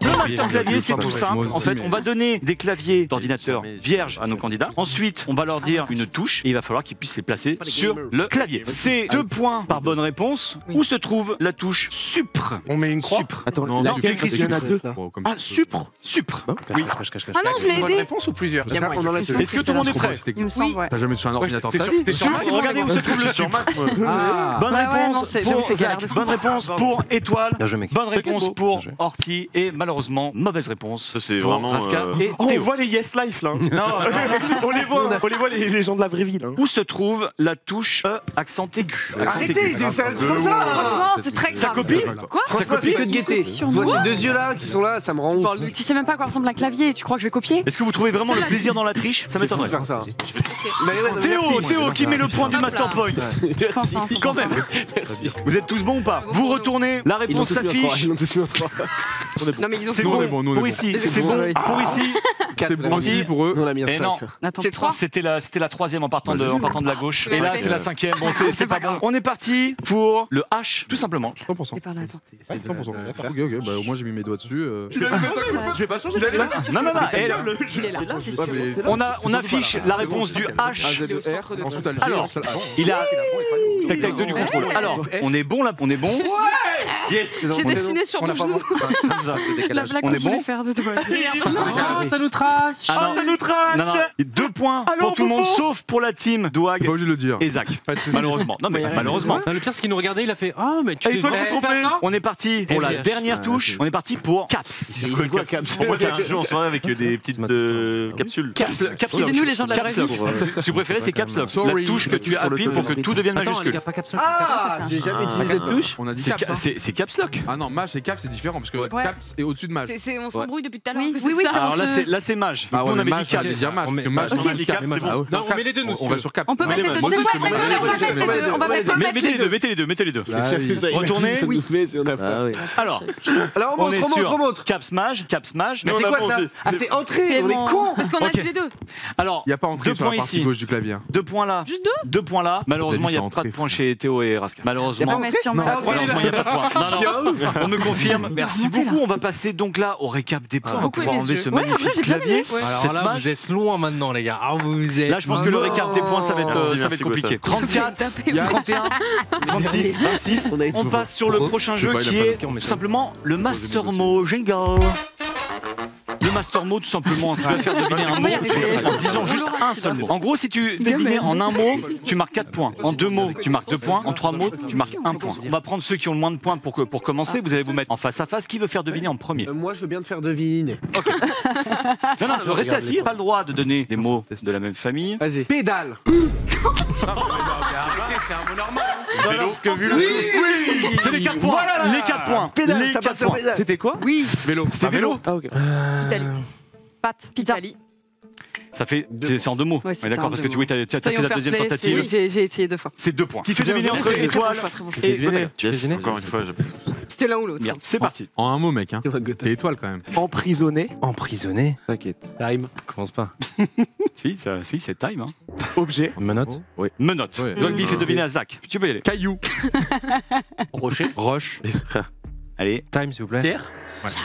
Le Master Clavier, c'est tout simple. En fait, on va donner des claviers d'ordinateur vierges à nos candidats. Ensuite, on va leur dire une touche et il va falloir qu'ils puissent les placer sur le clavier. C'est 2 points par bonne réponse. Où se trouve la touche supre? On met une croix. Supre. Attends, Non, laquelle tu fais il y en a supre. 2? Bon, comme Ah, tu veux. supre. Supre. Oui. Ah non, je l'ai Une bonne aidé. réponse ou plusieurs? On en a tous. Est-ce que tout le monde est prêt? Il me semble, ouais. T'as jamais touché un ordinateur de ta t'es vie? sur Supre, regardez où se trouve le supre. Ah. Bonne Ouais, ouais, non, réponse c'est- j'avoue, pour c'est galère Zach, de fou. bonne réponse pour Étoile, Bien joué, mec. bonne réponse pour Bien joué. Orti et malheureusement mauvaise réponse Ça, c'est pour vraiment, Raska et Oh, on Théo. voit les Yes Life là. On les voit les gens de la vraie vie là. Où se trouve la touche E accent aigu? Arrêtez de faire un truc comme ça. Franchement, c'est très Ça grave. copie? Quoi? Ça Franchement, copie? fait que de guetter. Je vois ces 2 yeux là qui sont là, ça me rend ouf. Tu sais même pas à quoi ressemble un clavier, tu crois que je vais copier? Est-ce que vous trouvez vraiment le plaisir dans la triche? Ça C'est fou de m'étonnerait. faire ça. Théo qui met le point du Master Point. Quand même. Vous êtes tous bons ou pas? Vous retournez, la réponse s'affiche. Non, mais ils ont C'est Nous, on bon est bon, nous, on est pour bon. ici. C'est bon pour ici. C'est bon aussi pour eux. On a mis un Et 5. non. Attends, C'est 3. C'était la 3e en partant de la gauche. Et là, c'est la 5e. Bon, c'est pas bon. On est parti pour le H, tout simplement. 100%. C'est par là, attends. 100%. Ok, bah au moins j'ai mis mes doigts dessus. Je vais pas changer. Non. Et là, Il est là. on affiche la réponse du H. AZER, ensuite Alger. Alors, il a. Tac, tac, 2 du contrôle. Alors, on est bon là, on est bon. Yes. J'ai dessiné sur mon genou. La blague On que est je voulais bon. faire de toi. Ça nous trash. Ah non. Ça nous trash. Non, 2 points Allons, pour tout le monde, Bouffon. sauf pour la team Doig T'es pas obligé de le dire. et Zach. Malheureusement. Non, mais malheureusement. Le pire c'est qu'il nous regardait, il a fait ah mais tu Et Étoile s'est trompé. On est parti pour la LVH. dernière touche. On est parti pour Caps. C'est quoi Caps? Pour moi, c'est un jeu en soirée avec des petites capsules. Caps Lock. Excusez-nous, les gens de la vraie vie. Si vous préférez, c'est Caps Lock. La Sorry. touche que tu appuies pour que tout devienne Attends, les majuscule. gars, pas capsule. Ah, j'ai jamais utilisé cette touche. On a dit C'est caps. c'est caps lock. Ah non, mage et caps c'est différent parce que Ouais. caps est au-dessus de mage. On s'embrouille depuis tout à l'heure. Oui, en plus, oui, c'est oui, ça. Alors là c'est mage. Ah ouais, on mais avait mage, dit caps. je vais dire mage. On met- parce que mage, Ok. on a dit caps, c'est bon. Non, on met les deux, nous, si On tu va veux. sur caps. On peut mettre les deux. Moi, je peux Ouais, mettre les deux. on va mettre les deux. On va mettre Mettez les deux. mettez les deux. Ah oui. Retournez. Ça nous fait si on a pas. Ah oui. Alors, Alors on on est montre, on sur montre. caps mage. Mais c'est quoi ça? Ah c'est entrée, on est con. Parce qu'on a Ok. dit les deux. Alors, Il n'y a pas entrée 2 sur la points partie ici. gauche du clavier. 2 points là. Juste deux? 2 points là. Malheureusement, il n'y a T'as dit pas de c'est points entrée, chez Théo et Raska. Malheureusement. On met sur Non, ma- Malheureusement, il n'y a pas de points. Non, on me confirme. Merci remontez, là. beaucoup. On va passer donc là au récap des points. On va Beaucoup pouvoir aimé enlever ce ce jeu. Ouais, en vrai, magnifique j'ai bien clavier. aimé. Alors Cette là, mage. vous êtes loin maintenant, les gars. Ah, vous êtes. Là, je pense que le récap des points, ça va être Merci, compliqué. Gotha. 34, Il y a 31, 36, 26. On a été On trop passe sur le prochain Je sais jeu pas, il a qui pas est marqué, on met tout ça. simplement le Master Mot Jingle. Le Master Mot, tout simplement, tu dois faire deviner un mot en disant juste un seul mot. En gros, si tu fais deviner en un mot, tu marques 4 points. En 2 mots, tu marques 2 points. En 3 mots, tu marques 1 point. On va prendre ceux qui ont le moins de points pour commencer. Vous allez vous mettre en face à face. Qui veut faire deviner en premier? Moi je veux bien te faire deviner. Non, restez assis. Pas le droit de donner des mots de la même famille. Vas-y. Pédale. Vélo. Parce que vu C'est les 4 points. Voilà. Les 4 points. Pédale, Les ça 4 passe sur points. pédale. C'était quoi? Oui. Vélo. C'était vélo. Ah ok. Italie. Pâte. Pizza. Italie. Ça fait, c'est en 2 mots. Ouais, c'est Ouais, d'accord, en parce deux que tu vois, tu as fait Soyons la fair deuxième play, tentative. J'ai essayé 2 fois. C'est 2 points. Qui fait Bien deviner joué. entre C'est très bon étoile choix, très bon choix. et Gotham? Yes, encore une fois, C'était l'un ou l'autre. Bien, c'est parti. En un mot, mec. Hein. T'es étoile quand même. Emprisonné. Emprisonné. T'inquiète. Time. Commence pas. Si, c'est time. Hein. Objet. Menotte. Menotte. Ouais. Dogby fait deviner à Zach. Tu peux y aller. Caillou. Rocher. Roche. Allez, Time, s'il vous plaît. Pierre.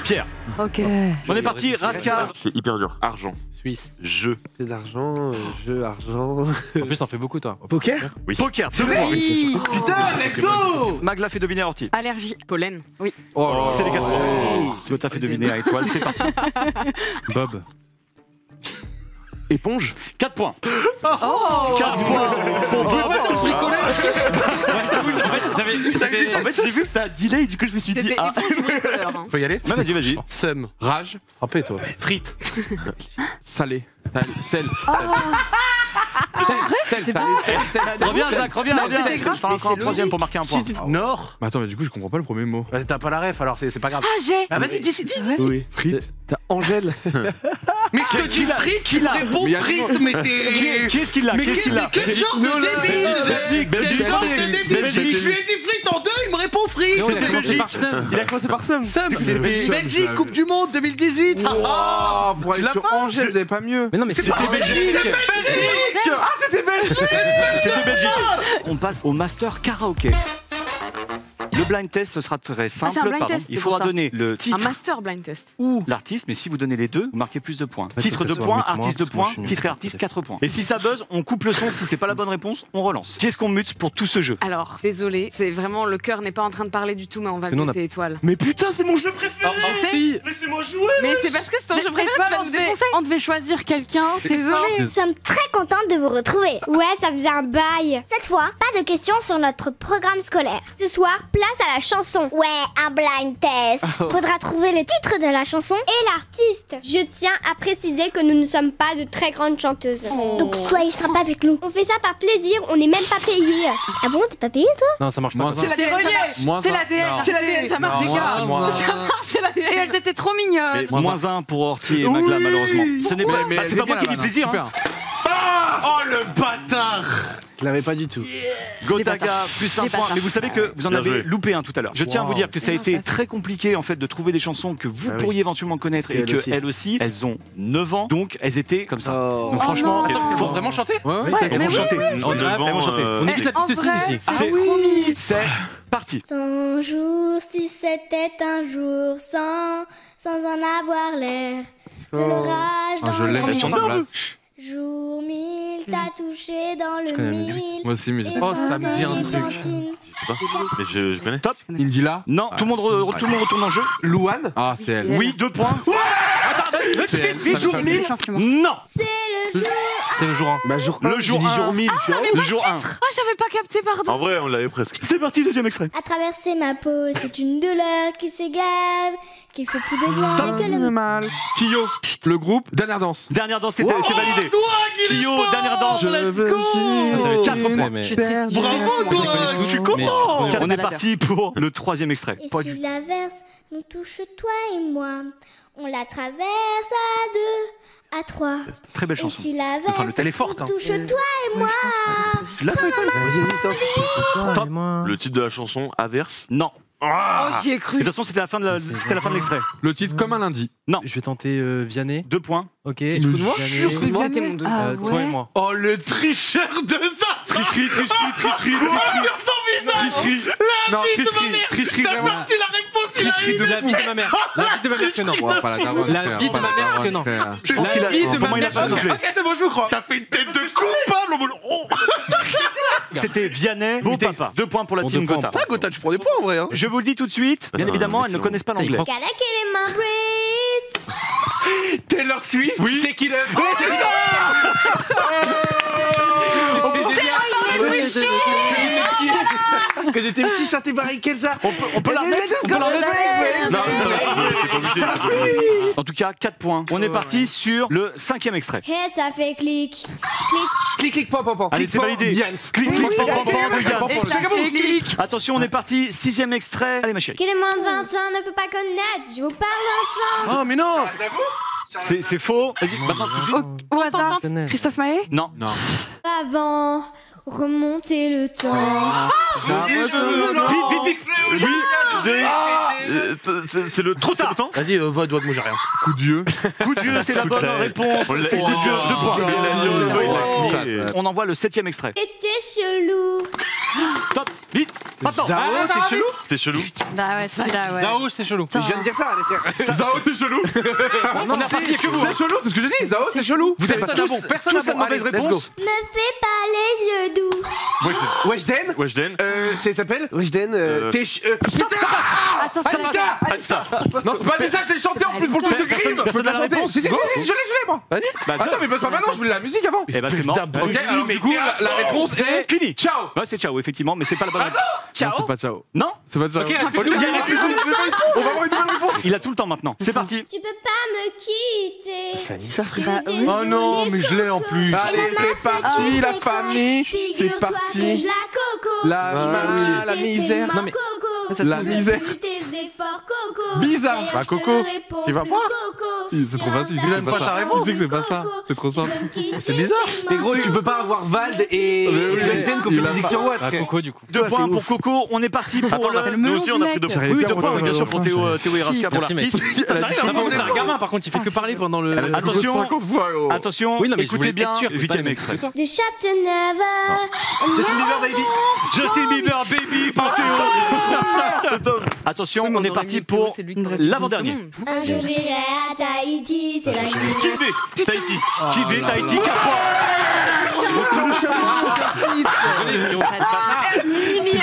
Pierre. Ok. On est parti, Raska. C'est hyper dur. Argent. Suisse. Jeu. C'est d'argent, jeu, argent. En plus, t'en fais beaucoup, toi. Poker. Poker, 2 points. Oui. Putain, let's go. Magla fait deviner à Orti. Allergie. Pollen. Oh, C'est les 4 points. Gotham fait deviner à Étoile, c'est parti. Bob. Éponge. 4 points. Oh. 4 points. En fait, j'ai vu que t'as delay, du coup, je me suis dit. C'était Ah. éponge bricoleur. Hein. Faut y aller. Non, vas-y. Seum. Rage. Frappé toi. Frites. Salé. Sel. Sel. Reviens, Zach, reviens. c'était grave, C'est mais encore un c'est troisième pour marquer un point. Nord. Attends, mais du coup, je comprends pas le premier mot. Bah, t'as pas la ref alors c'est pas grave. Ah, j'ai. Ah vas-y, dis. Oui. Frites. T'as Angèle. Mais ce que tu frites, tu l'a réponds Mais y a frites, non. mais t'es. Qui est-ce qui l'a? Mais Qui est-ce qui l'a? quel genre de débile. Belgique. Quel genre de débile. Je lui ai dit frites en 2, il me répond frites. C'était Belgique. Il a commencé par Somme. C'était Belgique, Coupe du Monde 2018. Oh, pour aller Tu l'as sur pas Angers, vous avez pas mieux. Mais non, mais C'était Belgique. Ah, c'était Belgique. C'était Belgique. On passe au Master Karaoké. Le blind test, ce sera très simple. c'est un blind pardon. test, Il c'est faudra pour ça. donner le titre Un master blind test. ou l'artiste, mais si vous donnez les deux, vous marquez plus de points. Ouais, Titre faut que de ça soit points, mute-moi, artiste de parce que moi, points, je suis nul. titre et artiste 4 points. Et si ça buzz, on coupe le son. Si c'est pas la bonne réponse, on relance. Qu'est-ce qu'on mute pour tout ce jeu? Alors, désolé, c'est vraiment le cœur n'est pas en train de parler du tout, mais on va Parce que nous, on a- muter étoile. Mais putain, c'est mon jeu préféré. Je sais, Laissez-moi jouer. mais c'est parce que c'est ton jeu préféré, tu vas nous défoncer. On devait choisir quelqu'un. Désolé. Nous sommes très contentes de vous retrouver. Ouais, ça faisait un bail. Cette fois, pas de questions sur notre programme scolaire. Ce soir, place à la chanson. Ouais, un blind test. Faudra trouver le titre de la chanson et l'artiste. Je tiens à préciser que nous ne sommes pas de très grandes chanteuses. Donc soyez sympa avec nous. On fait ça par plaisir, on n'est même pas payé. Ah bon, t'es pas payé toi? Non, ça marche pas. Moins comme ça. un. C'est l'ADN, Moins C'est un. l'ADN. Non. c'est l'ADN, ça marche, les gars. Moins un. Ça marche, c'est Et l'ADN. elles étaient trop mignonnes. Moins 1 pour Orti et Magla, malheureusement. Ce n'est pas, Mais bah, c'est pas moi qui dis plaisir. Hein. Oh le bâtard. Je l'avais pas du tout. Gotaga, plus un Des point. bâtards. Mais vous savez que vous en Bien avez joué. loupé un tout à l'heure. Je tiens à vous dire que ça a été très compliqué en fait de trouver des chansons que vous Ah oui. pourriez éventuellement connaître et Et que elles aussi. elles aussi, elles ont 9 ans, donc elles étaient comme ça. Oh. Donc franchement, non. elles Attends, faut vraiment chanter Ouais, elles vont chanter. En Elles vont chanter. On écoute la En piste 6 vrai, ici. C'est parti. 100 jours, si c'était un jour sans en avoir l'air. De l'orage Ah, dans je le l'aime, la chanson mille. là. Jour 1000, t'as touché dans le connais la musique. mille. Moi aussi, mais j'ai Et pas. Oh, ça me dit un truc. centimes. Je sais pas. Mais je connais. Top. Indila. Non, tout le monde retourne en jeu. Louane. Ah, c'est elle. Oui, 2 points. C'est elle. Les jours 1000. Non. C'est le jour C'est le jour 1. Bah, jour Le jour 1. Le jour 1. Oh, j'avais pas capté, pardon. En vrai, on l'avait presque. C'est parti, deuxième extrait. À traverser ma peau, c'est une douleur qui s'égale, qui fait plus de bien que le mal. Kyo, le groupe, dernière danse. Dernière danse, c'est validé. Kyo, dernière danse. Let's go. 4 points. Bravo, toi. Je suis content. On est parti pour le troisième extrait. Et si l'averse nous touche toi et moi, on la traverse à 2, à 3. Très belle Et chanson. si l'averse elle est forte, nous hein. touche toi et moi, Tu l'as fait, toi Top. Le titre de la chanson, Averse. Non. Oh, j'y ai cru. De toute façon, c'était la fin de l'extrait. Le titre, comme un lundi. Non. Je vais tenter Vianney. 2 points. Ok. sûr, c'est Vianney. C'était mon 2. Ah Toi et moi. Oh, le tricheur de ça. Tricherie. Sur son visage. Non, vie de ma mère. tricherie, T'as vraiment. sorti la réponse, il a Tricherie eu de la vie de ma mère. La vie de ma mère que non. Ouais, pas la daronne, La frère, vie de pas ma la mère daronne, que non. frère. Je pense qu'il a. La vie de Pour ma moi, il a mère, pas non. soufflé. Ok, c'est bon, je vous crois. T'as fait une tête de coupable en mode. Oh. C'était Vianney, beau papa. 2 points pour la Bon, team 2 points. Gotha. Ça, Gotha, tu prends des points en vrai. Hein. Je vous le dis tout de suite, bien c'est évidemment, un elles ne excellent. connaissent pas l'anglais. gotta kill my breeze. Taylor Swift, Oui. c'est qu'il aime. Oui, c'est ça. Que j'étais petit, chanter pareil qu'elle ça. On peut la remettre. On peut la remettre. Non, t'es pas obligé. En tout cas, 4 points. On est parti sur le 5e extrait. Et ça fait clic. Clic, clic, pan, pan, pan. Allez, c'est validé. Clic, clic, pam, pam, pam, de Yann. Attention, on est parti. 6e extrait. Allez, ma chérie. Qui est moins de 20 ans ne peut pas connaître, je vous parle d'ensemble. Oh, mais non. C'est faux. Vas-y, maintenant, tout de suite. Au hasard. Christophe Maé. Non. Avant, remonter le temps. Vite. Oui. C'est le trop tard. Vas-y, va, doigt de moi, j'ai rien. Coup de Dieu. Coup de Dieu, c'est la bonne réponse. C'est coup de Dieu. 2 points. On envoie le 7e extrait. C'était chelou. Top. Vite. Maintenant. Zao, t'es chelou. T'es chelou. Bah ouais, celui-là, ouais. Zao, c'est chelou. Je viens de dire ça, les frères. Zao, t'es chelou. On est parti que vous. C'est chelou, c'est ce que j'ai dit. Zao, c'est chelou. Vous avez tous cette mauvaise réponse. Me fais pas les yeux doux. Weshden. Weshden. Ça s'appelle Weshden. T'es. Attends, Alissa. Non, c'est pas Alissa, je l'ai chanté en plus pour le truc de Grimm. Personne n'a la réponse. Si, je l'ai, moi. Attends, mais passe pas maintenant, je voulais la musique avant. Eh ben, c'est mort. Ok, alors du coup, la réponse est Fini. ciao. Ouais, c'est ciao, effectivement, mais c'est pas la bonne réponse. Non, c'est pas ciao. Non. C'est pas ciao. Ok, On va avoir une nouvelle réponse. Il a tout le temps maintenant. C'est parti. Tu peux pas me quitter. C'est Anissa. Oh non, mais je l'ai en plus. Allez, c'est parti, la famille. C'est parti. La misère. Non, mais. La misère. Bizarre. Bah, Coco. Tu vas pas. C'est trop facile. Il aime pas ta réponse. Tu sais que c'est pas ça. C'est trop simple. C'est bizarre. Mais gros, tu peux pas avoir Vald et Weshden qui ont fait musique sur Watt. Ah, Coco, du coup. 2 points pour Coco. On est parti pour le. Nous aussi, on a pris 2 points. Oui, 2 points, oui, bien sûr, pour Théo et Raska pour Merci, l'artiste. Non, mais c'est un gamin, par contre, il fait que parler pendant le. Attention. 50 fois, gros. Attention, Oui, non, mais je écoutez voulais bien. être sûr. 8e extrait. De Chapter Justin Bieber, baby. Justin Bieber, baby, pour Théo. Attention, on est parti pour l'avant-dernier. Un jour j'irai à Tahiti, c'est la nuit. Kibé, Tahiti. Kibé, Tahiti, 4 points.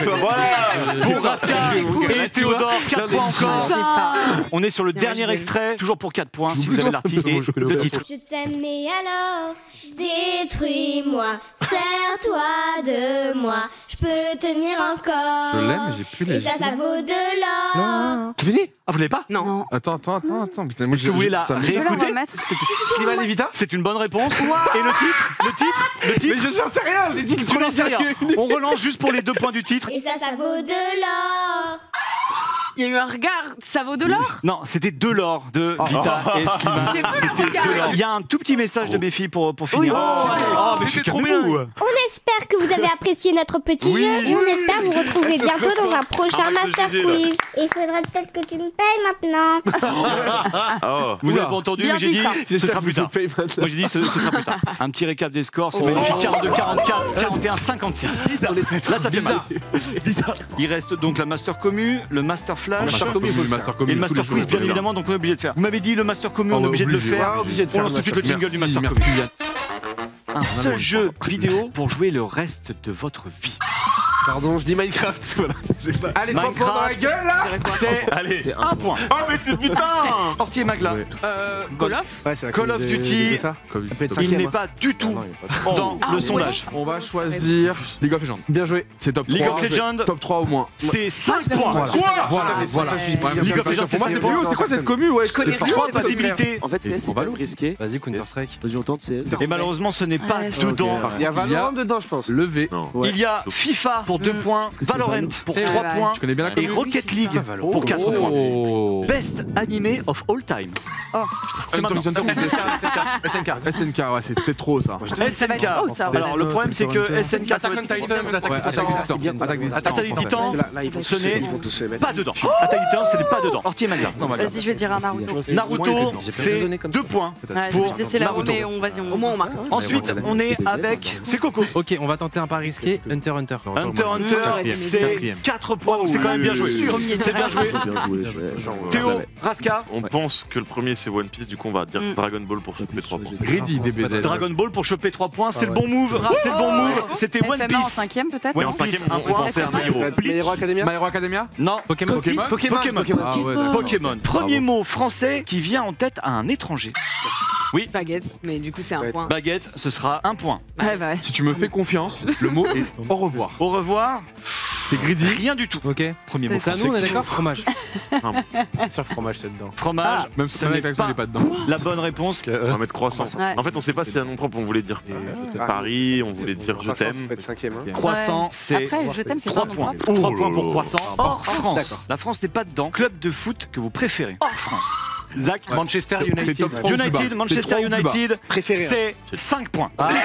Voilà, pour Raska et Théodore, 4 points encore. On est sur le dernier extrait, toujours pour 4 points, si vous avez l'artiste et le titre. Je t'aime, mais alors, détruis-moi, sers-toi de moi, je peux tenir encore. Je l'aime, mais j'ai plus les. Et ça vaut de l'or. C'est fini. Ah, vous l'avez pas? Non. Attends. Putain, moi, Est-ce que vous voulez la réécouter? Slimane Evita. C'est une bonne réponse. Et le titre? Mais je sais rien. J'ai dit que Tu n'en sais rien. On relance juste pour les 2 points du titre. Et ça vaut de l'or. Il y a eu un regard, ça vaut de l'or. Non, c'était de l'or de Vita et Slimane. J'ai pas C'était regardé. de l'or. Il y a un tout petit message de mes filles pour finir. Oh, mais c'était trop bien. On espère que vous avez apprécié notre petit jeu et on espère vous retrouver bientôt dans un prochain Master Quiz. Il faudrait peut-être que tu me payes maintenant. Vous avez pas entendu, Bien mais j'ai dit dit ça. ce sera plus tard. Moi j'ai dit ce sera plus tard. Un petit récap des scores, c'est magnifique. 42-44, 41-56. Là ça fait mal. Il reste donc la Master Commu, le Master Flash et le Master Quiz bien évidemment, donc on est obligé de faire. Vous m'avez dit le Master Commu, on est obligé de le faire. On lance tout de suite le jingle du Master Commu. Un seul jeu vidéo pour jouer le reste de votre vie. Pardon, je dis Minecraft. Voilà. Allez, 3 points dans la gueule là. C'est un point. Oh, mais t'es putain. Orti et Magla. Call of. Ouais, c'est la Call of Duty, il n'est pas du tout dans le sondage. On va choisir League of Legends. Bien joué. C'est top 3. League of Legends, Top 3 au moins. c'est 5 points. Voilà. League of Legends, Pour moi, c'est plus haut. C'est quoi cette commu? Ouais, Je connais rien. Trois possibilités. En fait, c'est pas risqué. Vas-y, Counter-Strike. Vas-y, on tente CS. Et malheureusement, ce n'est pas Ouais, dedans. Il y a Valorant dedans, je pense. Levé. Il y a FIFA pour 2 points, Valorant pour 3 points Je connais bien la et commu. Rocket League pour 4 points. Oh. Best animé of all time. C'est maintenant. SNK, ouais, c'est peut-être trop ça. SNK. Oh, ça va. Alors le problème c'est que SNK Attack on Titan, Attaque des Titans, Là, ils vont ce tous- n'est ils vont tous se mettre. pas dedans. Attaque des Titans, ce n'est pas dedans. Orti et Magla. Vas-y, je vais dire un Naruto. Naruto, c'est 2 points. Ouais, Pour je sais, c'est là Naruto. mais vas-y, Au moins, on marque. Ensuite, on est avec. C'est Coco. Ok, on va tenter un pari risqué. Hunter Hunter. Hunter Hunter, c'est 4 points. Donc c'est quand même bien joué. C'est bien joué. Théo, Raska. On pense que le premier c'est One Piece, du coup on va dire Dragon Ball pour choper 3 points. Greedy DBZ. Dragon Ball pour choper 3 points, c'est le bon move. C'est le bon move. C'était One FMA en Piece. 5ème peut-être. Ouais, en One Piece, cinquième, un on point. pensait à My Hero. My Hero Academia. My Hero Academia. Non, Pokémon. Pokémon. Ah ouais, d'accord. Pokémon. Premier mot français qui vient en tête à un étranger. Baguette, mais du coup, c'est un point. Baguette, ce sera 1 point. Ouais, bah ouais. Si tu me fais confiance, le mot est au revoir. Au revoir. C'est Greedy. Rien du tout. Ok. Premier mot C'est à français. nous, on est d'accord? Fromage. Sur fromage, c'est dedans. Fromage. Même ce si n'est avec l'accent, il est pas dedans. la bonne réponse. On va mettre croissant. Ouais. En fait, on sait pas si un nom propre, on voulait dire Paris, on voulait dire je t'aime. peut être 5ème. Hein. Croissant, c'est Après, je t'aime, c'est 3 pas mon points. propre. 3 points pour Croissant. Hors France. D'accord. La France n'est pas dedans. Club de foot que vous préférez. Hors France. Zach, Manchester C'est United. top 3 ou plus bas. United, Manchester C'est 3 ou plus bas. United, Préféré. c'est 5 points. Ensuite,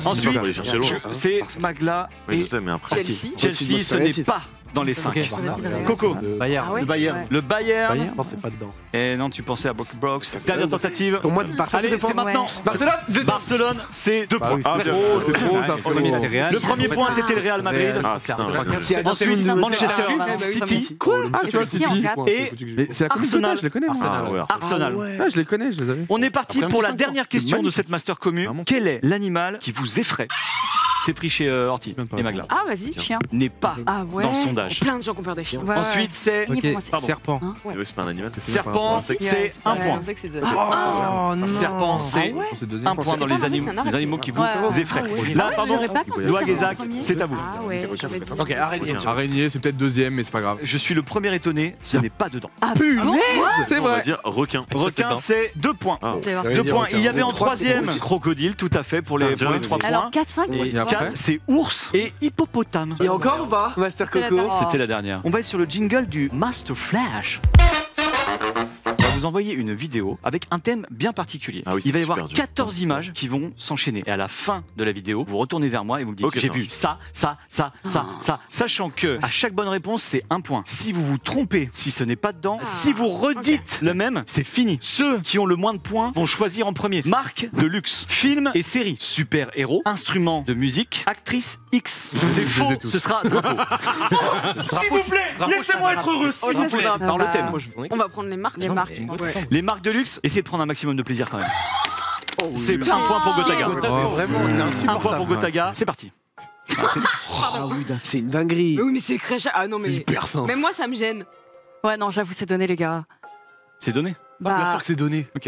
Ensuite, aller chercher loin. c'est Magla Oui, je et sais, mais après. Chelsea. Chelsea. Ce n'est pas dans les 5. Ok. Coco, Bayern. Ah ouais. le Bayern. Le Bayern. Je pense que c'est pas dedans. Et non, tu pensais à Brox. Dernière tentative. Pour moi, Barça, Allez, c'est maintenant. Barcelone. Barcelone, c'est 2 points. Ah, trop, c'est trop ça. Le premier, c'est Real. Le premier point, c'était le Real Madrid. Ah, putain. Ensuite, Manchester City. Quoi Ah, tu vois, C'est qui en City. quatre Et Mais c'est la commu Arsenal. je les connais, moi. Ah, ouais. Arsenal. Ah, je les connais, je les avais. On est parti Après un pour petit la cinq dernière points. question C'est de cette master commune. Vraiment. Quel est l'animal qui vous effraie? C'est pris chez Orti et Magla. Ah, vas-y, chien. N'est pas Ah ouais. dans le sondage. Plein de gens qui ont peur des chiens. Ouais, Ensuite, c'est Oui, Ok, pour moi, c'est- Pardon. serpent. Oui, c'est pas un animal. serpent, c'est 1 point. Je sais que c'est de- Oh non. Serpent, c'est C'est deuxième. 1 point dans pas les marrant, animaux, c'est un les animaux qui vous Ouais, ouais. effraient. Ah ouais. Là, Ah, pardon, j'aurais pas pensé Doig ça et en Zach, premier. c'est à vous. Ah ouais, j'aurais dit. Ok, araignée. Araignée, c'est peut-être deuxième, mais c'est pas grave. Je suis le premier étonné, ce n'est pas dedans. Ah bon? C'est On va vrai. dire requin. Requin, c'est 2 points. Ah. C'est vrai. 2 points. Il y avait en Trois, c'est troisième rouge. crocodile, tout à fait, pour les 3 points. Alors 4-5, Et Et après 4, c'est ours et hippopotame. Et encore ou pas Master C'est la Coco. dernière. C'était la dernière. On va être sur le jingle du Master Flash. On va vous envoyer une vidéo avec un thème bien particulier. Ah oui, Il va y c'est avoir super dur. 14 images qui vont s'enchaîner. Et à la fin de la vidéo, vous retournez vers moi et vous me dites Ok, j'ai ça vu ça, sachant que à chaque bonne réponse, c'est 1 point. Si vous vous trompez, si ce n'est pas dedans, si vous redites le même, c'est fini. Ceux qui ont le moins de points vont choisir en premier. Marque de luxe, film et série, super-héros, instrument de musique, actrice X. C'est faux, ai tous. ce sera drapeau. S'il vous plaît, laissez-moi être heureux, s'il vous plaît. Par le thème. On va prendre les marques. Les marques. Ouais. Les marques de luxe, essayez de prendre un maximum de plaisir quand même. C'est putain. 1 point pour Gotaga. Oh, Vraiment, 1 point pour Gotaga, c'est parti. c'est une dinguerie. Mais oui, mais c'est crèche. Ah non, mais. hyper simple. Même moi, ça me gêne. Ouais, non, j'avoue, c'est donné, les gars. C'est donné. Bien sûr que c'est donné. Ok.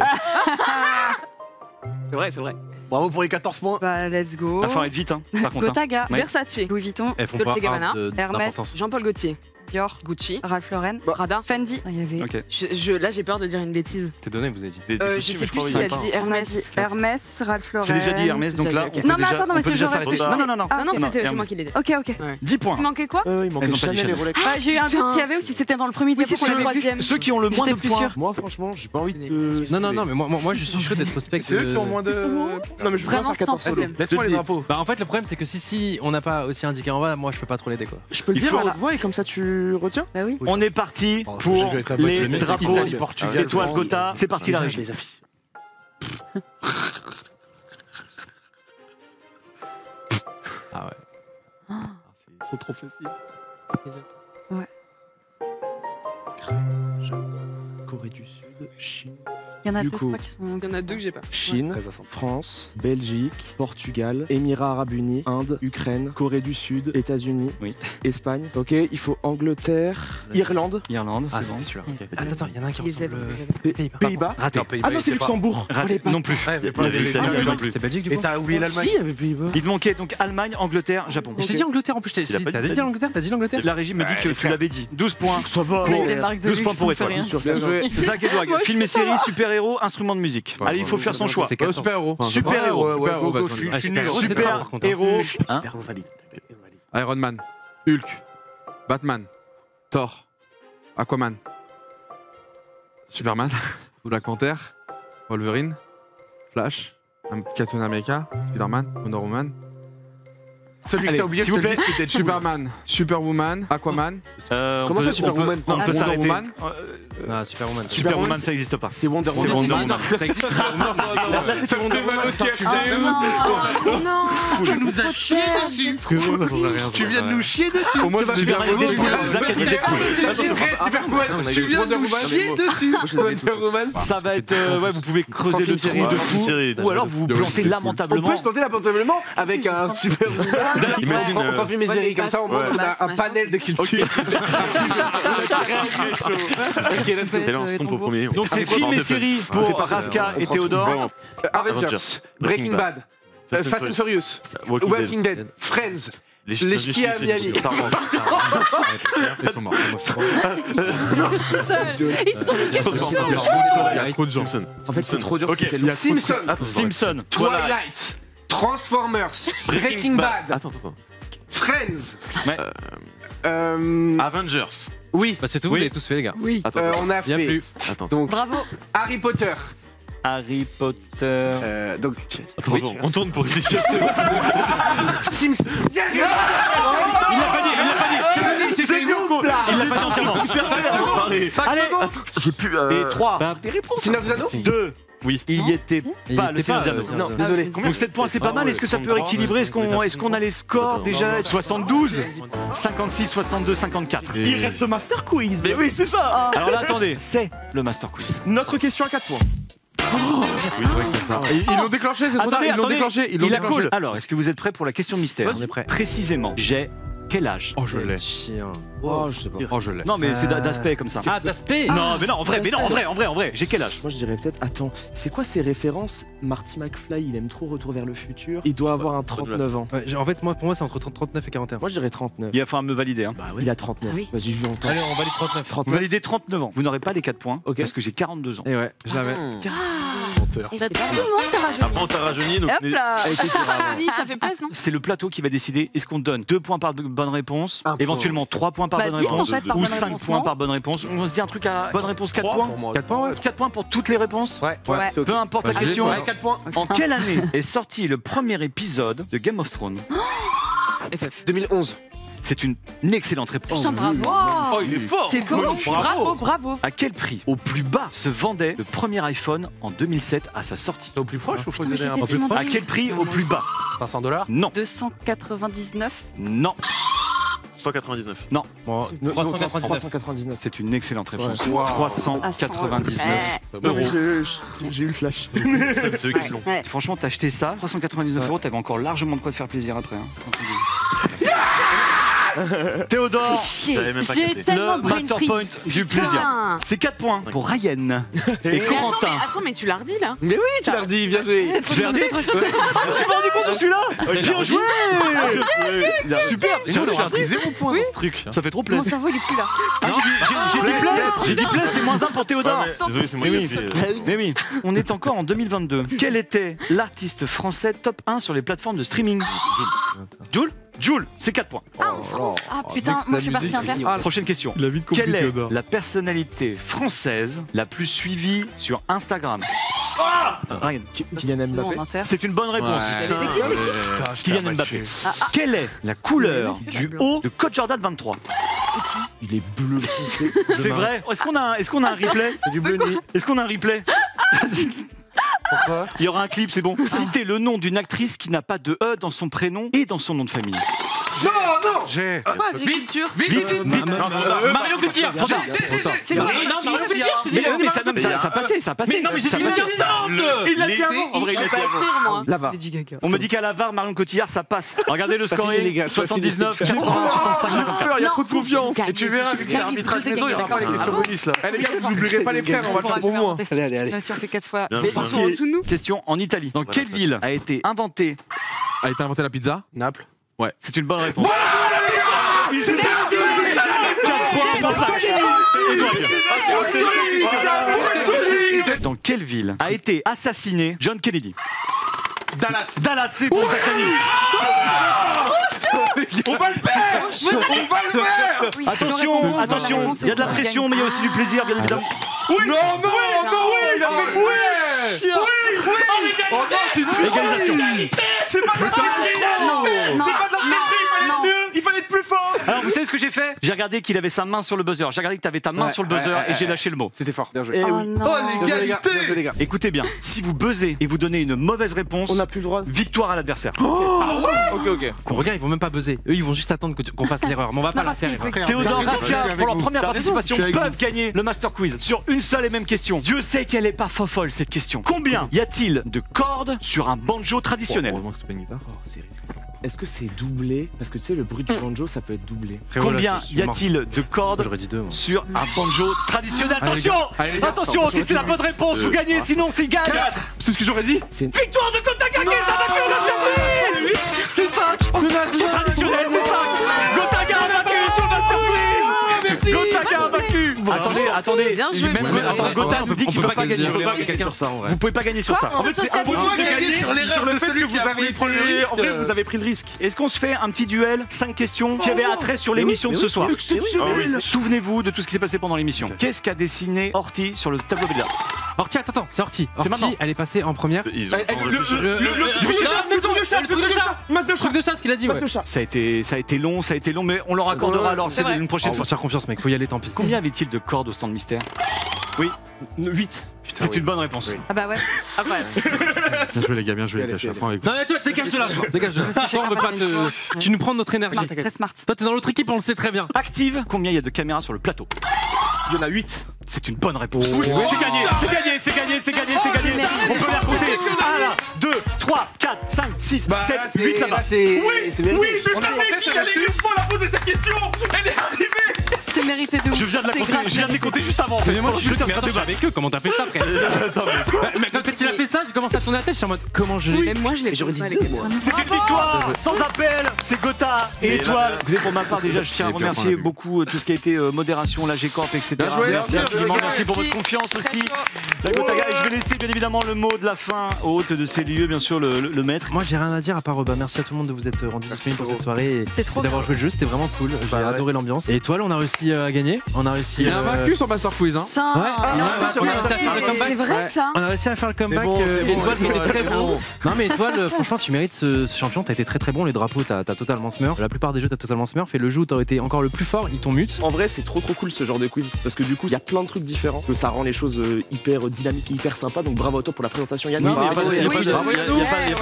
C'est vrai, c'est vrai. Bravo pour les 14 points. Bah, let's go. Va falloir être vite, hein, par contre. hein. Gotaga, Ouais. Versace, Louis Vuitton, Elles font Dolce pas Gabbana, un Hermès. d'importance. Jean-Paul Gaultier, Dior, Gucci, Ralph Lauren, Prada. Fendi. Il y avait. Ok. Là, j'ai peur de dire une bêtise. C'était donné, vous avez dit. Je sais plus s'il a dit On a Hermès. dit Hermès, Ralph Lauren. C'est déjà dit Hermès, donc là, Ok. on peut Non, mais déjà, attends, non, on mais peut c'est déjà genre s'arrêter. réfléchir. Non, non, non. Ah non, non, c'est Hermès. moi qui l'ai dit. Ok, ok. 10 points. Il manquait quoi Il Elles manquait ont pas Chanel dit et Chanel. Rolex. Ah, j'ai eu un doute Putain. s'il y avait ou si c'était dans le premier Oui, diapo c'est qu'on sur le avait vu. troisième. Ceux qui ont le moins de J'étais plus points. sûre. Moi, franchement, j'ai pas envie de. Non, non, non, mais moi je suis chaud d'être prospect. C'est eux qui ont moins de. Non, mais je veux Vraiment pas faire 14 sans solo. Laisse-moi les drapeaux. Bah en fait le problème c'est que si on n'a pas aussi indiqué en bas, moi je peux pas trop l'aider quoi. Je peux le Il dire faut- à haute voix et comme ça tu retiens. Bah oui. On est parti Oh, pour je vais être à bout. les Le Mexique, drapeaux. Italie, Portugal, Étoile France. Gotha. C'est parti la régie. Les affiches. Ah ouais. Ils sont trop faciles. Ouais. Corée du Sud, Chine, Il y en a Du deux, coup, trois qui sont. Il y en a deux que j'ai pas. Chine, France, Belgique, Portugal, Émirats Arabes Unis, Inde, Ukraine, Corée du Sud, États-Unis, Espagne. Ok, il faut Angleterre, Irlande. Irlande, Ah, c'est bon. c'était celui-là. ok. Attends, il y en a un qui Les ressemble. Pays-Bas. Raté. Ah non, c'est Luxembourg. Non plus. C'est Belgique du coup. Et t'as oublié l'Allemagne. Si, il y avait Pays-Bas. Il te manquait donc Allemagne, Angleterre, Japon. Je t'ai dit Angleterre en plus. Il a pas T'as dit dit l'Angleterre. T'as dit l'Angleterre. La régie me dit que tu l'avais dit. 12 points. Ça va. Avec des marques de 12 luxe, points pour ça me fait Étoile. rien. Bien joué. Zach et Dwag, film et série, super-héros, instrument de musique. Allez, il faut faire son choix. C'est 14. Super-héros. Super-héros. Super-héros, go, vas-y. go, Ah, super-héros, c'est Super trop, par contre, hein. héros. Hein Super, on valide. Iron Man, Hulk, Batman, Thor, Aquaman, Superman, Black Panther, Wolverine, Flash, Captain America, Spider-Man, Wonder Woman. Celui que Allez, t'as oublié, s'il vous je te le plaît. dis, c'était Superman, Superwoman, Aquaman. Comment ça, Superwoman On peut Wonder s'arrêter. Woman. Ah, Superwoman. Superwoman, ça n'existe pas. C'est Wonder C'est Woman. Wonder Woman. Ça existe. Là, c'était Wonder Woman. Tu nous as chié dessus. Tu viens de nous chier dessus. Au moins, C'est pas j'ai bien Superman. Deadpool. Zach a dit Deadpool. C'est vrai, Superman. Tu viens de nous chier dessus. Wonder Woman. Ça va être. Ouais, vous pouvez creuser le trou de fou. Ou alors vous vous plantez On lamentablement. peut se planter lamentablement avec un super. Imagine, On va filmer Zeri comme ça, on montre qu'on a un panel de culture. Ok, let's go. Là, on se trompe au premier. Donc c'est film et série pour Raska et Théodore. Avengers, Breaking Bad, Fast and Furious, Walking Dead, Friends, les ch'tis à Miami. Ils sont morts. Il y a trop de gens. En fait, c'est trop dur. Ok, c'est le Simpson, Simpson. Twilight, Transformers, Breaking Bad, Attends. Friends. Ouais. Avengers. Oui, Bah, c'est tout, vous avez tous fait, les gars. Oui. on a Bien fait plus. Attends. donc Bravo. Harry Potter. Harry Potter. Donc Attends, on tourne pour efficace. Simpson. Il l'a pas dit. C'est une blague. Il l'a pas dit entièrement. Allez. J'ai plus. Et 3. Seigneur des Anneaux. 2. Oui. Il y était pas le Seigneur des Anneaux. Non, désolé. Donc 7 points, c'est pas mal. Est-ce que ça peut équilibrer? Est-ce qu'on a les scores déjà? 72, 56, 62, 54. Il reste Master Quiz. Mais oui, c'est ça. Alors là, attendez, c'est le Master Quiz. Notre question à 4 points. Ils l'ont déclenché, c'est trop tard. Ils l'ont déclenché. Ils l'ont Il a déclenché. cool. Alors, est-ce que vous êtes prêts pour la question mystère? On est prêt. Précisément, j'ai quel âge? Oh, je l'ai. Chien. Oh, je sais pas. Oh, je l'ai. Non, mais c'est d'aspect comme ça. Ah, d'aspect. Non, mais non, en vrai, j'ai quel âge? Moi, je dirais peut-être. Attends, c'est quoi ces références? Marty McFly, il aime trop Retour vers le futur. Il doit avoir un 39 ans. Ouais, en fait, pour moi, c'est entre 39 et 41. Moi, je dirais 39. Il va falloir me valider. Hein. Il a 39. Ah oui. Vas-y, je lui entends. Allez, on valide 39. Vous validez 39 ans. Vous n'aurez pas les 4 points parce que j'ai 42 ans. Et ouais, je l'avais. Menteur. Bah, tout le monde t'a rajouté. Après, on t'a rajeuni. Donc Hop là. Fanny, ça fait plaisir, non? C'est le plateau qui va décider est-ce qu'on donne 2 points par bonne réponse, Un point. éventuellement 3 points par Bah, bonne 10 en réponse, fait par ou bonne 5 réponse, points non par bonne réponse. On se dit un truc à bonne réponse 4 points? 4 points, ouais. 4 points pour toutes les réponses? Ouais, Ouais. c'est ok. Peu importe la Bah, je question. l'ai, 4 points. En quelle année est sorti le premier épisode de Game of Thrones? FF. 2011. C'est une excellente réponse. Putain, bravo. Oh, il est fort. C'est beau. Bravo. À quel prix, au plus bas, se vendait le premier iPhone en 2007 à sa sortie? Au plus proche ou faut Putain, donner un mais peu plus j'étais proche? À quel prix, au plus bas? 500 $? Non, 299. non, 199. non. Bon, 399. C'est une excellente réponse. Ouais. Wow. 399 Non, euros. mais j'ai eu le flash. C'est eux qui l'ont. Ouais. Franchement, t'as acheté ça, 399 euros, t'avais encore largement de quoi te faire plaisir après. Hein. Théodore, J'avais même pas J'ai capté. tellement le brain master freeze. point du plaisir. Putain. C'est 4 points pour Ryan et Mais Corentin. attends, mais tu l'as redit là? Mais oui, tu l'as redit, bien joué. Tu l'as dit? Je me suis pas rendu compte sur celui-là. Bien joué. Super. J'ai pris 0 points dans ce truc. Ça fait trop Mon plaisir. cerveau il est plus là. J'ai dit plaisir, c'est moins 1 pour Théodore. Désolé, c'est moi qui ai fait. Mais oui, on est encore en 2022. Quel était l'artiste français top 1 sur les plateformes de streaming? Jul, c'est 4 points. Ah, en France. Ah putain, moi je suis partie inter. Prochaine question. Il a vite Quelle est la personnalité française la plus suivie sur Instagram? Ryan. Kylian Mbappé. C'est une bonne réponse. C'est qui Kylian Mbappé. Quelle est la couleur du haut de Code Jordan 23? Il est bleu foncé. C'est vrai. Est-ce qu'on a un replay? C'est du bleu nuit. Est-ce qu'on a un replay? Pourquoi? Il y aura un clip, c'est bon. Citez le nom d'une actrice qui n'a pas de E dans son prénom et dans son nom de famille. Non, non. J'ai. Vite, Vite. Marion Cotillard. C'est quoi? Ça passait. Non, mais j'ai dit Il l'a dit avant. En vrai, il a dit avant. Lava. On me dit qu'à la VAR, Marion Cotillard, ça passe. Regardez le score, fini, les gars, 79, 80, 65, 54. Il y a trop de confiance. Et tu verras, vu que c'est arbitrage maison, il n'y aura pas les questions bonus là. Eh les gars, vous n'oublierez pas les frères, on va le faire pour vous. Allez. Si on fait 4 fois. Bien, Mais bien. ils sont en dessous de nous. Question en Italie. Dans quelle ville a été inventée? A été inventée la pizza? Naples. C'est une bonne réponse. Dans quelle ville a été assassiné John Kennedy? Dallas, c'est pour Zachary. On va le faire. Attention, il y a de la pression, mais il y a aussi du plaisir, bien évidemment. Non, il a fait jouer. Égalisation. C'est pas de la tricherie, il fallait être plus fort. Alors, vous savez ce que j'ai fait? J'ai regardé qu'il avait sa main sur le buzzer. J'ai regardé que tu avais ta main sur le buzzer et j'ai lâché le mot. C'était fort, bien joué. Oh non. l'égalité. Les gars. Écoutez bien, si vous buzzez et vous donnez une mauvaise réponse, On n'a plus le droit. victoire à l'adversaire. Ok. Regarde, ils vont même pas buzzer. Eux, ils vont juste attendre qu'on fasse l'erreur. Mais on va pas la faire. Théodore Rasca, pour leur première T'as raison, participation, je suis avec peuvent gagner le Master Quiz sur une seule et même question. Dieu sait qu'elle est pas fofolle cette question. Combien y a-t-il de cordes sur un banjo traditionnel? Heureusement que c'est pas une guitare. Est-ce que c'est doublé? Parce que tu sais, le bruit du banjo, ça peut être doublé. Combien y a-t-il de cordes J'aurais dit 2. sur un banjo traditionnel? Attention, Allez, les gars. attention, si c'est la bonne réponse, vous gagnez, sinon c'est gagne. C'est ce que j'aurais dit. Victoire de Gotaga, ça va plus le Master Quiz. C'est 5. Banjo traditionnel, c'est 5. Gotaga a vaincu sur le Master Quiz. Gotaga a vaincu. Attendez. Bien joué. Attends, Gotaga nous dit qu'il peut pas gagner. sur ça en vrai. Vous pouvez pas gagner sur ça. En fait, c'est impossible de gagner sur le fait que vous avez pris le risque. En vrai, vous avez pris le risque. Est-ce qu'on se fait un petit duel 5 questions qui avaient attrait sur l'émission de ce soir? Souvenez-vous de tout ce qui s'est passé pendant l'émission. Qu'est-ce qu'a dessiné Horty sur le tableau billard? Orti, attends, c'est Orti. C'est maintenant. Orti, elle est passée en première. Ils ont Le truc de chat, ce qu'il a dit. Ouais. Ça a été long, mais on leur accordera alors c'est vrai. une prochaine On fois. va se faire confiance, mec. Faut y aller, tant pis. Combien avait-il de cordes au stand mystère? Oui, 8. c'est une bonne réponse. Ah bah ouais. Bien joué les gars, bien joué. Je suis à fond avec vous. Non, mais toi, dégage de là. Dégage de là. On veut pas te. Tu nous prends notre énergie. Smart, très smart. Toi, t'es dans l'autre équipe, on le sait très bien. Active, combien il y a de caméras sur le plateau? Il y en a 8. C'est une bonne réponse. C'est gagné. On peut les raconter. 1, 2, 3, 4, 5, 6, 7, 8 là-bas. Oui, je savais qu'il allait une fois la poser cette question. Elle est arrivée. C'est mérité de ouf. Je viens de la C'est compter, grave je viens de les compter juste avant. Mais moi, je suis te mais attends, je suis avec eux. Comment t'as fait ça, frère? Mais quand il a fait ça, j'ai commencé à tourner la tête. Je suis en mode, comment je l'ai. Même moi, je l'ai J'aurais dit pas, les 2 gars. moi. C'est une victoire sans appel, c'est Gotha et Étoile. Écoutez, pour ma part, déjà, je tiens à C'est bien remercier qu'on l'a vu. beaucoup tout ce qui a été modération, la G-Corp, etc. Bien joué, Merci merci, infiniment, les gars. merci pour votre confiance aussi. La Gotaga, et je vais laisser bien évidemment le mot de la fin au hôte de ces lieux, bien sûr, le maître. Moi, j'ai rien à dire à part merci à tout le monde de vous être rendu disponible pour cette soirée et C'est trop d'avoir joué le jeu. C'était vraiment cool. J'ai adoré l'ambiance. Et Étoile, on a réussi à gagner. On a réussi. Il y a un vaincu sur Master Quiz. Hein. Putain. Ouais, on a réussi à faire le comeback. C'est vrai ça. On a réussi à faire le comeback. bon, Étoile qui était très c'est bon. bon. Non mais Étoile, franchement, tu mérites ce champion. T'as été très très bon. Les drapeaux, t'as totalement smurf. La plupart des jeux, t'as totalement smurf. Et le jeu où t'aurais été encore le plus fort, ils t'ont mute. En vrai, c'est trop cool ce genre de quiz. Parce que du coup, il y a plein de trucs différents. Que ça rend les choses hyper dynamiques et hyper sympas. Donc bravo à toi pour la présentation, Yann. Il n'y a pas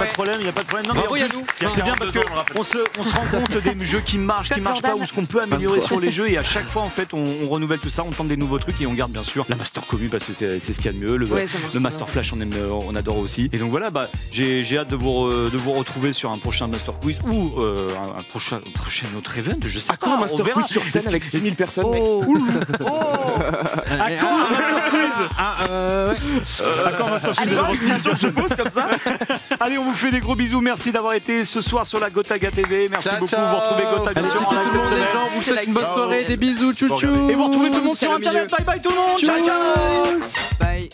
de problème. Non, mais Bravo, en plus, Yannou. c'est bien parce qu'on se rend compte des jeux qui marchent pas, ou ce qu'on peut améliorer sur les jeux. Et à chaque fois, en fait, on renouvelle tout ça, on tente des nouveaux trucs et on garde bien sûr la Master Commu parce que c'est ce qu'il y a de mieux. Le Master Flash, on adore aussi. Et donc voilà, j'ai hâte de vous retrouver sur un prochain Master Quiz ou un prochain autre event. Je sais pas. Un Master Quiz sur scène avec 6000 personnes, mec. À quand un Master Quiz? À quand un Master Quiz? Je pose comme ça. Allez, on vous fait des gros bisous. Merci d'avoir été ce soir sur la Gotaga TV. Merci beaucoup. Vous retrouvez Gotaga Allez, sur tout le cette monde, les semaine. gens, vous souhaite une bonne soirée, des bisous, tchou tchou. Et vous retrouvez tout le monde sur Internet. Bye bye tout le monde. Ciao ciao. Bye.